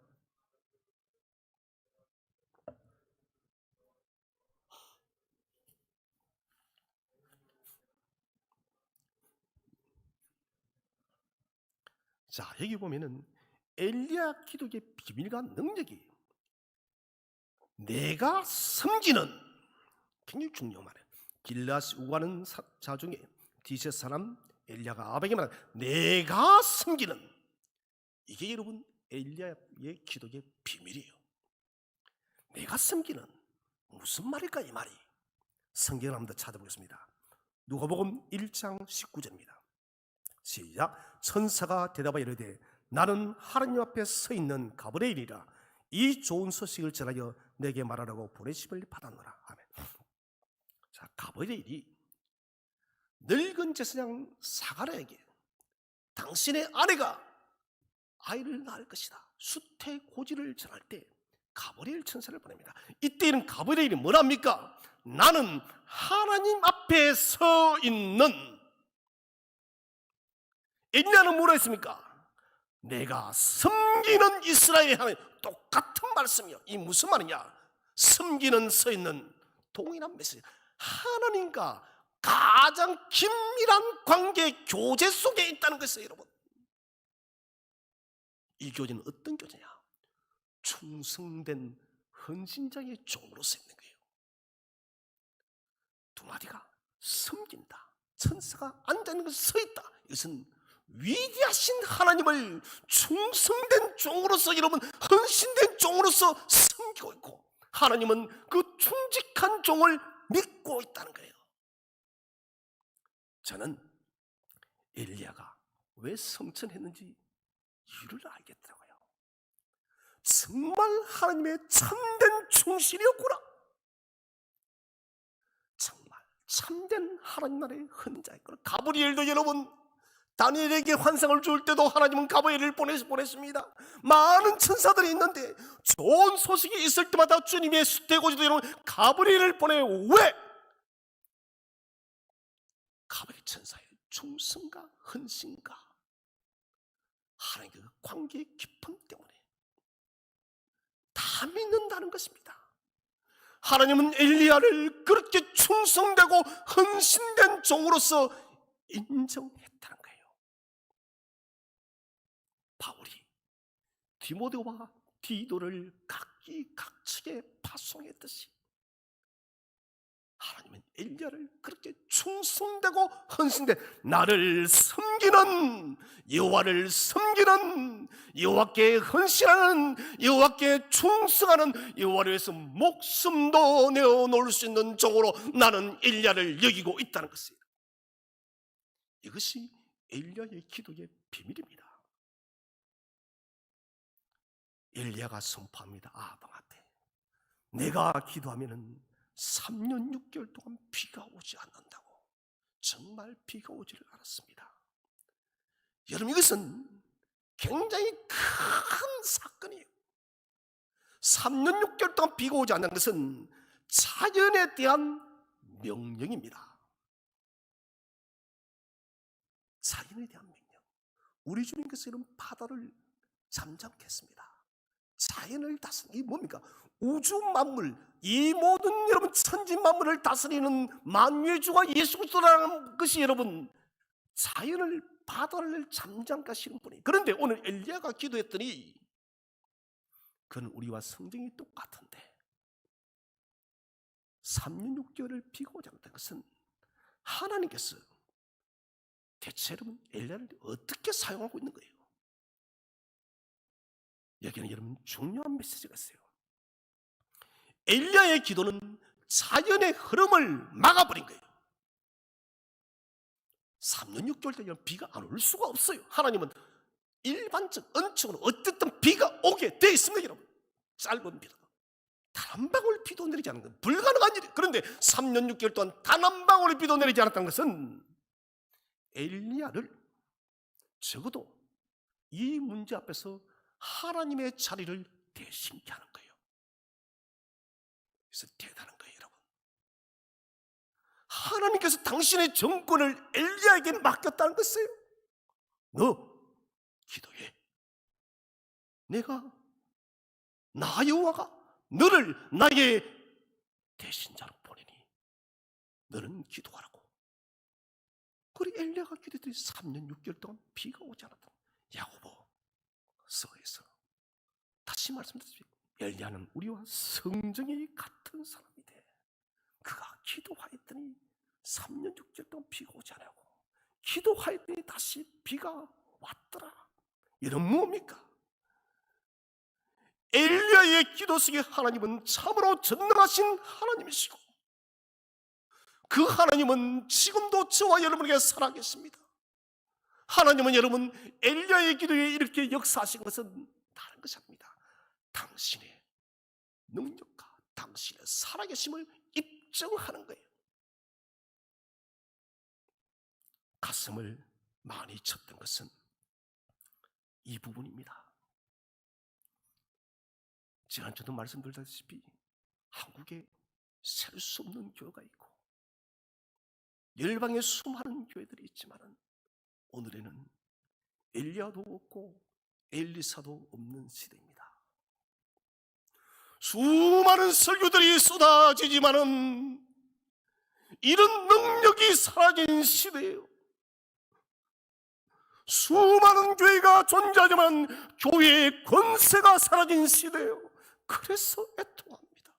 자, 여기 보면은 엘리야 기도의 비밀과 능력이 내가 섬기는 굉장히 중요한 말이에요. 길라앗 우거하는 자 중에 디셋 사람 엘리야가 아합에게 말한 내가 섬기는, 이게 여러분 엘리야의 기도의 비밀이에요. 내가 섬기는 무슨 말일까 이 말이? 성경을 한번 더 찾아보겠습니다. 누가복음 1장 19절입니다. 시작. 천사가 대답하여 이르되 나는 하나님 앞에 서 있는 가브리엘이라. 이 좋은 소식을 전하여 내게 말하라고 보내심을 받았노라. 아멘. 자, 가브리엘이 늙은 제사장 사가랴에게 당신의 아내가 아이를 낳을 것이다, 수태고지를 전할 때 가브리엘 천사를 보냅니다. 이때는 가브리엘이 뭐랍니까? 나는 하나님 앞에 서 있는 엘리야는 뭐라 했습니까? 내가 섬기는 이스라엘의 하나님. 똑같은 말씀이요. 이 무슨 말이냐? 섬기는 서 있는 동일한 메시지. 하나님과 가장 긴밀한 관계 교제 속에 있다는 것이에요, 여러분. 이 교제는 어떤 교제냐? 충성된 헌신자의 종으로서 있는 거예요. 두 마디가 섬긴다. 천사가 앉아있는 것에 서 있다. 이것은 위대하신 하나님을 충성된 종으로서, 여러분, 헌신된 종으로서 섬기고 있고, 하나님은 그 충직한 종을 믿고 있다는 거예요. 저는 엘리야가 왜 성천했는지 이유를 알겠더라고요. 정말 하나님의 참된 충실이었구나. 정말 참된 하나님 나라의 헌자였구나. 가브리엘도 여러분, 다니엘에게 환상을 줄 때도 하나님은 가브리엘을 보냈습니다. 많은 천사들이 있는데 좋은 소식이 있을 때마다 주님의 수태고지도 여러분 가브리엘을 보내. 왜? 가브리엘 천사의 충성과 헌신과 하나님과 관계의 깊음 때문에 다 믿는다는 것입니다. 하나님은 엘리야를 그렇게 충성되고 헌신된 종으로서 인정했다는 거예요. 바울이 디모데와 디도를 각기 각측에 파송했듯이 하나님은 엘리야를 그렇게 충성되고 헌신된, 나를 섬기는, 여호와를 섬기는, 여호와께 헌신하는, 여호와께 충성하는, 여호와를 위해서 목숨도 내어놓을 수 있는 종으로 나는 엘리야를 여기고 있다는 것이에요. 이것이 엘리야의 기도의 비밀입니다. 엘리야가 선포합니다. 아합한테 내가 기도하면은 3년 6개월 동안 비가 오지 않는다고. 정말 비가 오지를 않았습니다. 여러분, 이것은 굉장히 큰 사건이에요. 3년 6개월 동안 비가 오지 않는 것은 자연에 대한 명령입니다. 자연에 대한 명령. 우리 주님께서 이런 바다를 잠잠케 했습니다. 자연을 다스리는, 이게 뭡니까? 우주 만물, 이 모든 여러분 천지 만물을 다스리는 만유의 주가 예수 그리스도라는 것이 여러분 자연을, 바다를 잠잠케 하시는 분이. 그런데 오늘 엘리야가 기도했더니 그는 우리와 성정이 똑같은데 3년 6개월을 비가 오지 않았다는 것은 하나님께서 대체 여러분 엘리야를 어떻게 사용하고 있는 거예요? 여기는 여러분 중요한 메시지가 있어요. 엘리야의 기도는 자연의 흐름을 막아버린 거예요. 3년 6개월 동안 비가 안 올 수가 없어요. 하나님은 일반적 언측으로 어쨌든 비가 오게 돼 있습니다. 여러분, 짧은 비라도 단 한 방울 비도 내리지 않는 건 불가능한 일이에요. 그런데 3년 6개월 동안 단 한 방울의 비도 내리지 않았다는 것은 엘리야를 적어도 이 문제 앞에서 하나님의 자리를 대신케 하는 거예요. 그래서 대단한 거예요, 여러분. 하나님께서 당신의 정권을 엘리야에게 맡겼다는 것이에요. 너 기도해. 내가, 나 여호와가 너를 나의 대신자로 보내니 너는 기도하라고. 그리 엘리야가 기도했더니 3년 6개월 동안 비가 오지 않았다. 야고보서에서 다시 말씀드리겠습니다. 엘리야는 우리와 성정이 같은 사람이 돼. 그가 기도하였더니 3년 6개월 동안 비가 오지 않고 기도하였더니 다시 비가 왔더라. 이런 뭡니까? 엘리야의 기도 속에 하나님은 참으로 전능하신 하나님이시고 그 하나님은 지금도 저와 여러분에게 살아계십니다. 하나님은 여러분 엘리야의 기도에 이렇게 역사하신 것은 다른 것이 아닙니다. 당신의 능력과 당신의 살아계심을 입증하는 거예요. 가슴을 많이 쳤던 것은 이 부분입니다. 지난주도 말씀드렸다시피 한국에 셀 수 없는 교회가 있고 열방에 수많은 교회들이 있지만 오늘에는 엘리야도 없고 엘리사도 없는 시대입니다. 수많은 설교들이 쏟아지지만은 이런 능력이 사라진 시대예요. 수많은 교회가 존재하지만 교회의 권세가 사라진 시대예요. 그래서 애통합니다.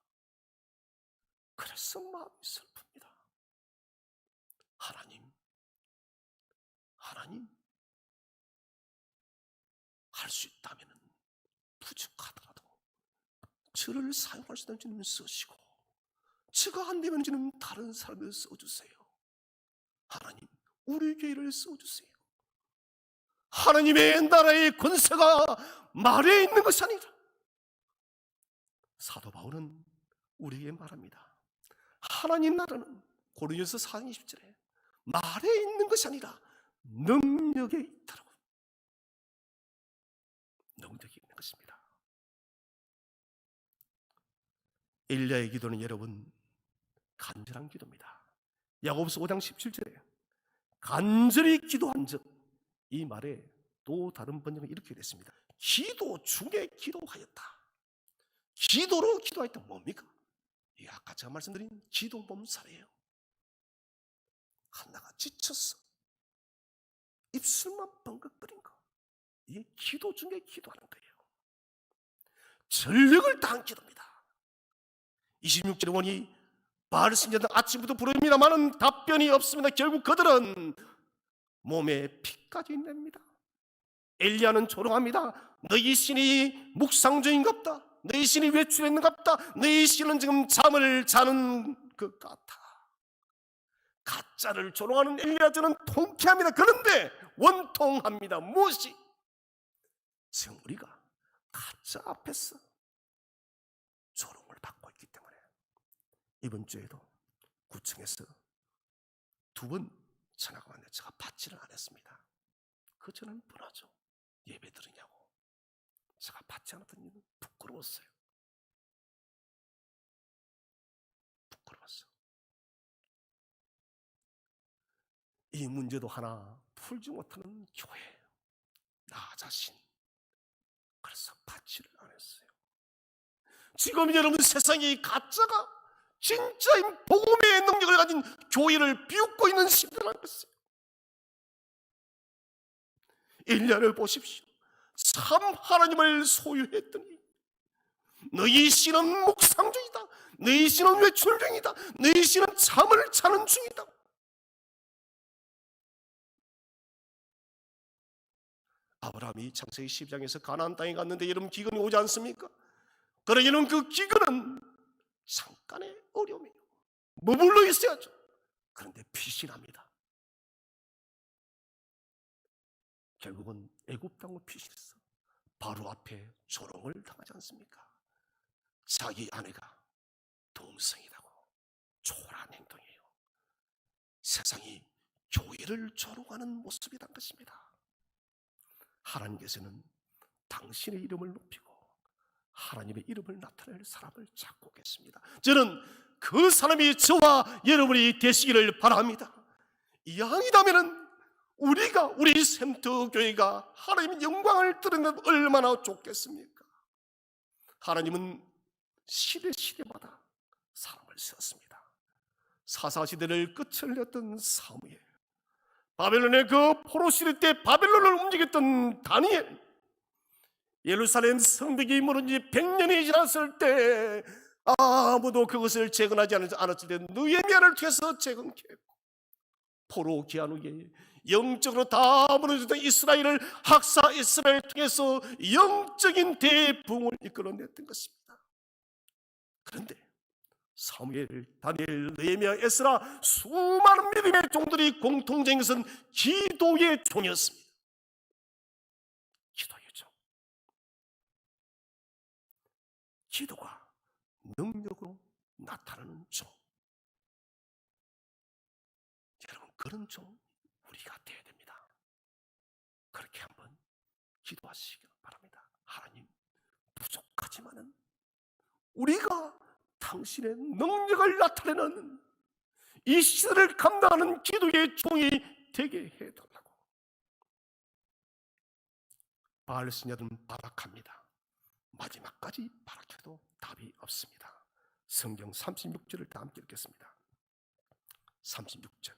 그래서 마음이 슬픕니다. 하나님 할 수 있다면 부족하더라도 저를 사용할 수 있는 주님 쓰시고, 저가 안 되면 주님 다른 사람을 써주세요. 하나님 우리 교회를 써주세요. 하나님의 나라의 권세가 말에 있는 것이 아니라, 사도 바울은 우리에게 말합니다. 하나님 나라는 고린도서 4장 20절에 말에 있는 것이 아니라 능력에 있다라고. 능력이 있는 것입니다. 엘리야의 기도는 여러분 간절한 기도입니다. 야고보서 5장 17절에 간절히 기도한 즉, 이 말에 또 다른 번역은 이렇게 됐습니다. 기도 중에 기도하였다. 기도로 기도하였다. 뭡니까? 이 아까 제가 말씀드린 기도 몸살이에요. 하나가 지쳤어. 입술만 뻥긋거린 거. 이게 기도 중에 기도하는 거예요. 전력을 다한 기도입니다. 26절에 보니 바알 선지자들 아침부터 부릅니다마는 답변이 없습니다. 결국 그들은 몸에 피까지 냅니다. 엘리야는 조롱합니다. 너희 신이 묵상 중인갑다. 너희 신이 외출했는갑다. 너희 신은 지금 잠을 자는 것 같아. 가짜를 조롱하는 엘리야는 통쾌합니다. 그런데 원통합니다. 무엇이? 지금 우리가 가짜 앞에서 조롱을 받고 있기 때문에 이번 주에도 구청에서 2번 전화가 왔는데 제가 받지를 않았습니다. 그 저는 분하죠. 예배 드리냐고. 제가 받지 않았던 이유는 부끄러웠어요. 부끄러웠어. 이 문제도 하나 풀지 못하는 교회, 나 자신. 그래서 받지를 않았어요. 지금 여러분 세상이 가짜가 진짜인 복음의 능력을 가진 교회를 비웃고 있는 시대라는 것이에요. 엘리야를 보십시오. 참 하나님을 소유했더니 너희 신은 묵상 중이다. 너희 신은 외출 중이다. 너희 신은 잠을 자는 중이다. 아브라함이 창세기 12장에서 가나안 땅에 갔는데 여러분 기근이 오지 않습니까? 그러기는 그 기근은 잠깐의 어려움이에요. 머물러 있어야죠. 그런데 피신합니다. 결국은 애굽 땅으로 피신했어. 바로 앞에 조롱을 당하지 않습니까? 자기 아내가 동성이라고. 초라한 행동이에요. 세상이 교회를 조롱하는 모습이란 것입니다. 하나님께서는 당신의 이름을 높이고 하나님의 이름을 나타낼 사람을 찾고 계십니다. 저는 그 사람이 저와 여러분이 되시기를 바랍니다. 이왕이라면 우리 샘터교회가 하나님의 영광을 드러내면 얼마나 좋겠습니까? 하나님은 시대마다 사람을 세웠습니다. 사사시대를 끝을 냈던 사무엘, 바벨론의 그 포로시대 때 바벨론을 움직였던 다니엘, 예루살렘 성벽이 무너진 지 100년이 지났을 때 아무도 그것을 재건하지 않았을 때 느헤미야를 통해서 재건케 했고, 포로 귀환 후에 영적으로 다 무너졌던 이스라엘을 학사 이스라엘을 통해서 영적인 대붕을 이끌어냈던 것입니다. 그런데 사무엘, 다니엘, 느헤미야, 에스라 수많은 믿음의 종들이 공통적인 것은 기도의 종이었습니다. 기도의 종. 기도가 능력으로 나타나는 종. 여러분 그런 종 우리가 되어야 됩니다. 그렇게 한번 기도하시기 바랍니다. 하나님 부족하지만은 우리가 당신의 능력을 나타내는 이 시대를 감당하는 기도의 종이 되게 해달라고. 바알 신녀들은 발악합니다. 마지막까지 발악해도 답이 없습니다. 성경 36절을 다 함께 읽겠습니다. 36절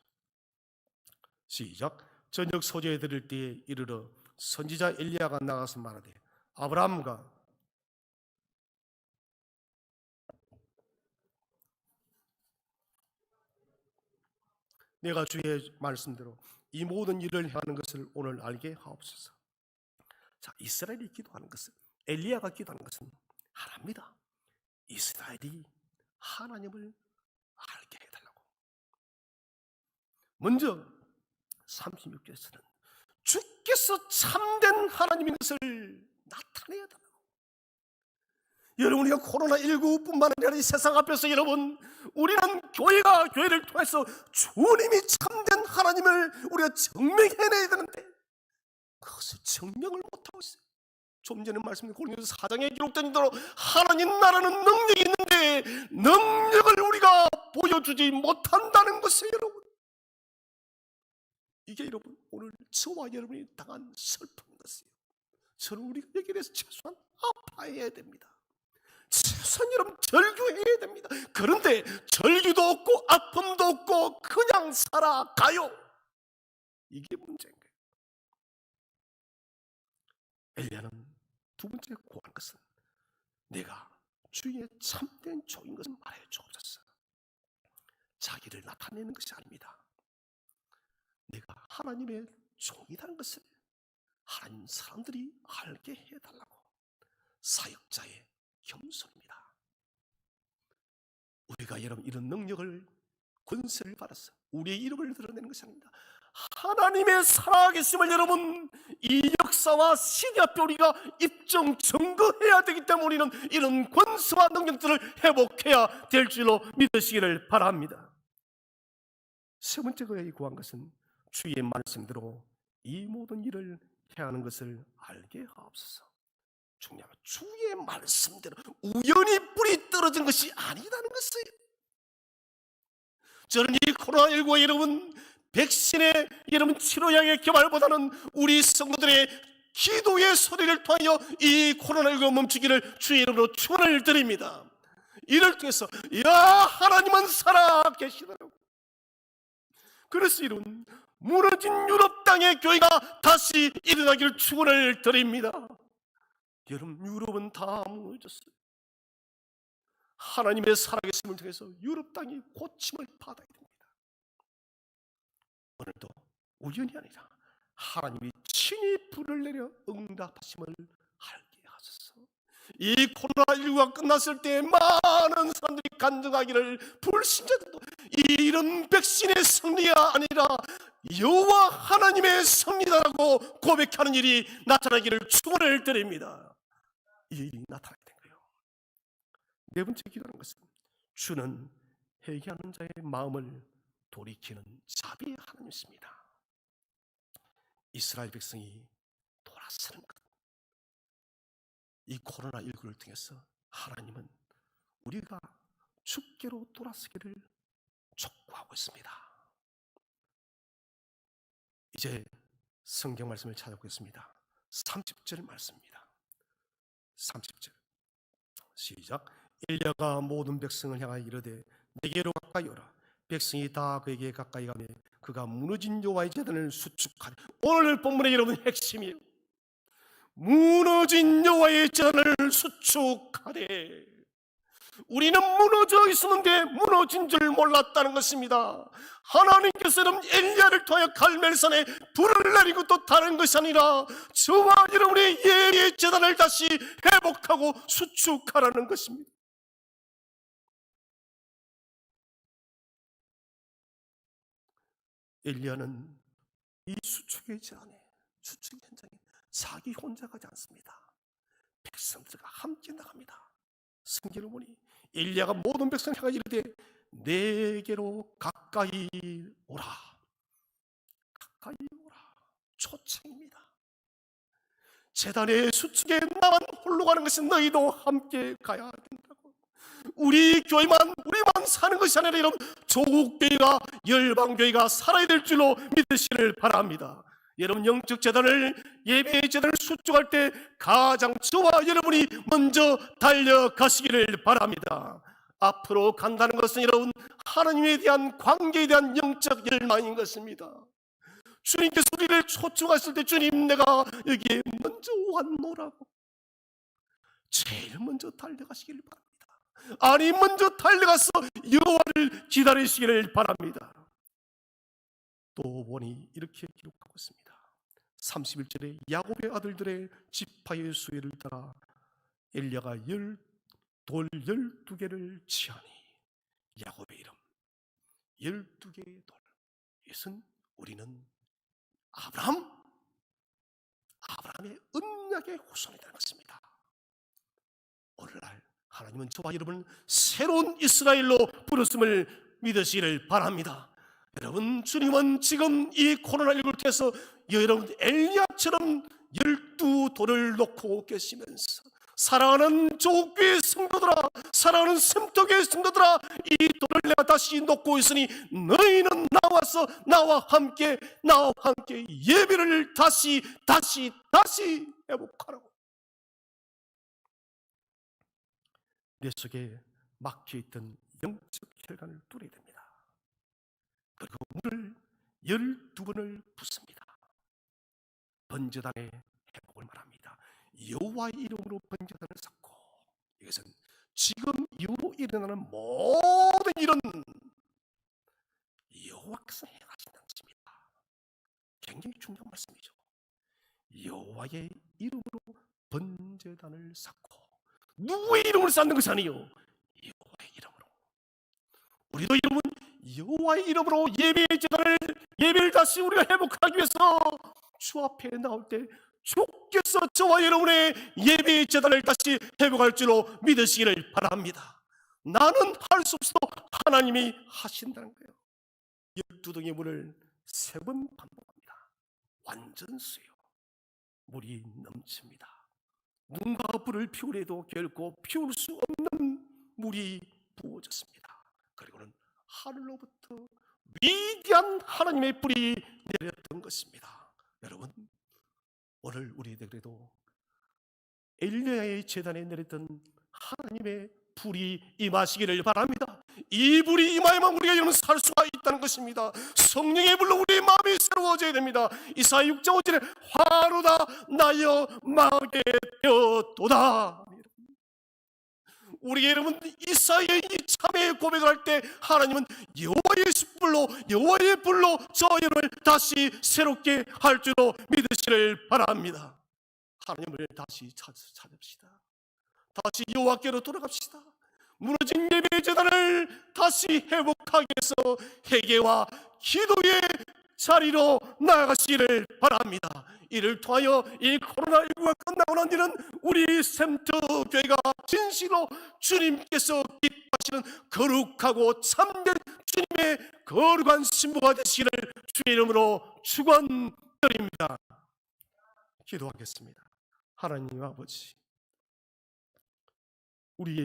시작. 저녁 소재에 들을 때에 이르러 선지자 엘리야가 나가서 말하되 아브라함과 내가 주의 말씀대로 이 모든 일을 행하는 것을 오늘 알게 하옵소서. 자, 이스라엘이 기도하는 것은, 엘리야가 기도하는 것은 하나입니다. 이스라엘이 하나님을 알게 해달라고. 먼저 36절에서는 주께서 참된 하나님인 것을 나타내야 된다고. 여러분, 우리가 코로나19뿐만 아니라 이 세상 앞에서 여러분, 우리는 교회를 통해서 주님이 참된 하나님을 우리가 증명해내야 되는데 그것을 증명을 못하고 있어요. 좀 전에 말씀드린 고린도서 4장에 기록된 대로 하나님 나라는 능력이 있는데 능력을 우리가 보여주지 못한다는 것을 여러분, 이게 여러분 오늘 저와 여러분이 당한 슬픈 것이에요. 저는 우리가 여기에 대해서 최소한 아파해야 됩니다. 최소한 여러분 절규해야 됩니다. 그런데 절규도 없고 아픔도 없고 그냥 살아가요. 이게 문제인 거예요. 엘리야는 두 번째 구한 것은 내가 주의 참된 종인 것을 말해 주옵소서. 자기를 나타내는 것이 아닙니다. 내가 하나님의 종이라는 것을 하나님 사람들이 알게 해달라고. 사역자의 겸손입니다. 우리가 여러분 이런 능력을, 권세를 받아서 우리의 이름을 드러내는 것이 아닙니다. 하나님의 살아계심을 여러분 이 역사와 시대 앞에 우리가 입증 증거해야 되기 때문에 우리는 이런 권세와 능력들을 회복해야 될 줄로 믿으시기를 바랍니다. 세 번째 그의 구한 것은 주의 말씀대로 이 모든 일을 행하는 것을 알게 하옵소서. 중요한 주의 말씀대로 우연히 뿌리 떨어진 것이 아니라는 것이에요. 저는 이 코로나19가 여러분 백신의 여러분 치료약의 개발보다는 우리 성도들의 기도의 소리를 통하여 이 코로나19가 멈추기를 주의 이름으로 축원을 드립니다. 이를 통해서 야 하나님은 살아 계시더라고요. 그래서 여러분 무너진 유럽 땅의 교회가 다시 일어나기를 축원을 드립니다. 여러분 유럽은 다 무너졌어요. 하나님의 살아계심을 통해서 유럽 땅이 고침을 받아야 됩니다. 오늘도 우연이 아니라 하나님이 친히 불을 내려 응답하심을 알게 하소서. 이 코로나19가 끝났을 때 많은 사람들이 간증하기를 불신자들도 이런 백신의 승리가 아니라 여호와 하나님의 승리다라고 고백하는 일이 나타나기를 축원을 드립니다. 이 일이 나타나게 된 거예요. 네 번째 기도하는 것은 주는 회개하는 자의 마음을 돌이키는 자비의 하나님이십니다. 이스라엘 백성이 돌아서는 것, 이 코로나19를 통해서 하나님은 우리가 주께로 돌아서기를 촉구하고 있습니다. 이제 성경 말씀을 찾아보겠습니다. 30절 말씀입니다. 30절 시작. 엘리야가 모든 백성을 향하여 이르되 내게로 가까이 오라. 백성이 다 그에게 가까이 가며 그가 무너진 여호와의 제단을 수축하되, 오늘 본문의 여러분 핵심이에요. 무너진 여호와의 제단을 수축하되, 우리는 무너져 있었는데 무너진 줄 몰랐다는 것입니다. 하나님께서는 엘리야를 통하여 갈멜산에 불을 내리고 또 다른 것이 아니라 저와 여러분의 예리의 제단을 다시 회복하고 수축하라는 것입니다. 엘리야는 이 수축의 제단에, 수축 현장에 자기 혼자 가지 않습니다. 백성들과 함께 나갑니다. 성경을 보니 엘리야가 모든 백성을 향하여 이르되 내게로 가까이 오라. 가까이 오라. 초청입니다. 제단의 수축에 나만 홀로 가는 것은 너희도 함께 가야 된다고. 우리 교회만, 우리만 사는 것이 아니라 여러분 조국교회가, 열방교회가 살아야 될 줄로 믿으시기를 바랍니다. 여러분 영적 재단을, 예배의 재단을 수축할 때 가장 저와 여러분이 먼저 달려가시기를 바랍니다. 앞으로 간다는 것은 여러분 하나님에 대한 관계에 대한 영적 열망인 것입니다. 주님께서 우리를 초청하실 때 주님 내가 여기에 먼저 왔노라고 제일 먼저 달려가시기를 바랍니다. 아니 먼저 달려가서 여호와를 기다리시기를 바랍니다. 또 보니 이렇게 기록하고 있습니다. 31절에 야곱의 아들들의 지파의 수혜를 따라 엘리야가 돌 12개를 취하니 야곱의 이름 12개의 돌. 이것은 우리는 아브라함의 언약의 후손이라는 것입니다. 오늘날 하나님은 저와 여러분을 새로운 이스라엘로 부르심을 믿으시기를 바랍니다. 여러분 주님은 지금 이 코로나19를 통해서 여러분 엘리야처럼 12돌을 놓고 계시면서 사랑하는 조국교회 성도들아, 사랑하는 샘터교회 성도들아, 이 돌을 내가 다시 놓고 있으니 너희는 나와 함께 예배를 다시 회복하라고. 내 속에 막혀있던 영적 혈관을 뚫어야 됩니다. 그리고 물을 12번을 붓습니다. 번제단의 회복을 말합니다. 여호와의 이름으로 번제단을 쌓고, 이것은 지금 이후로 일어나는 모든 일은 여호와께서 행하신다는 것입니다. 굉장히 중요한 말씀이죠. 여호와의 이름으로 번제단을 쌓고, 누구의 이름을 쌓는 것이 아니요 여호와의 이름으로. 우리도 여러분 여호와의 이름으로 예배를 다시 우리가 회복하기 위해서 주 앞에 나올 때 주께서 저와 여러분의 예배의 제단을 다시 회복할 줄로 믿으시기를 바랍니다. 나는 할 수 없어도 하나님이 하신다는 거예요. 12등의 물을 3번 반복합니다. 완전 수요. 물이 넘칩니다. 누군가 불을 피우려도 결코 피울 수 없는 물이 부어졌습니다. 그리고는 하늘로부터 위대한 하나님의 불이 내렸던 것입니다. 여러분, 오늘 우리들에게도 엘리야의 제단에 내렸던 하나님의 불이 임하시기를 바랍니다. 이 불이 임하야만 우리가 여러분 살 수가 있다는 것입니다. 성령의 불로 우리의 마음이 새로워져야 됩니다. 이사야 6장 5절에 화로다 나여 망하게 되었도다. 우리 여러분 이사야의 이 참회의 고백을 할 때 하나님은 여호와의 불로 저 여러분을 다시 새롭게 할 줄로 믿으시기를 바랍니다. 하나님을 다시 찾읍시다. 다시 여호와께로 돌아갑시다. 무너진 예배의 제단을 다시 회복하기 위해서 회개와 기도의 자리로 나아가시기를 바랍니다. 이를 통하여 이 코로나19가 끝나고 난 뒤는 우리 샘터 교회가 진실로 주님께서 기뻐하시는 거룩하고 참된 주님의 거룩한 신부가 되시기를 주의 이름으로 축원드립니다. 기도하겠습니다. 하나님 아버지, 우리의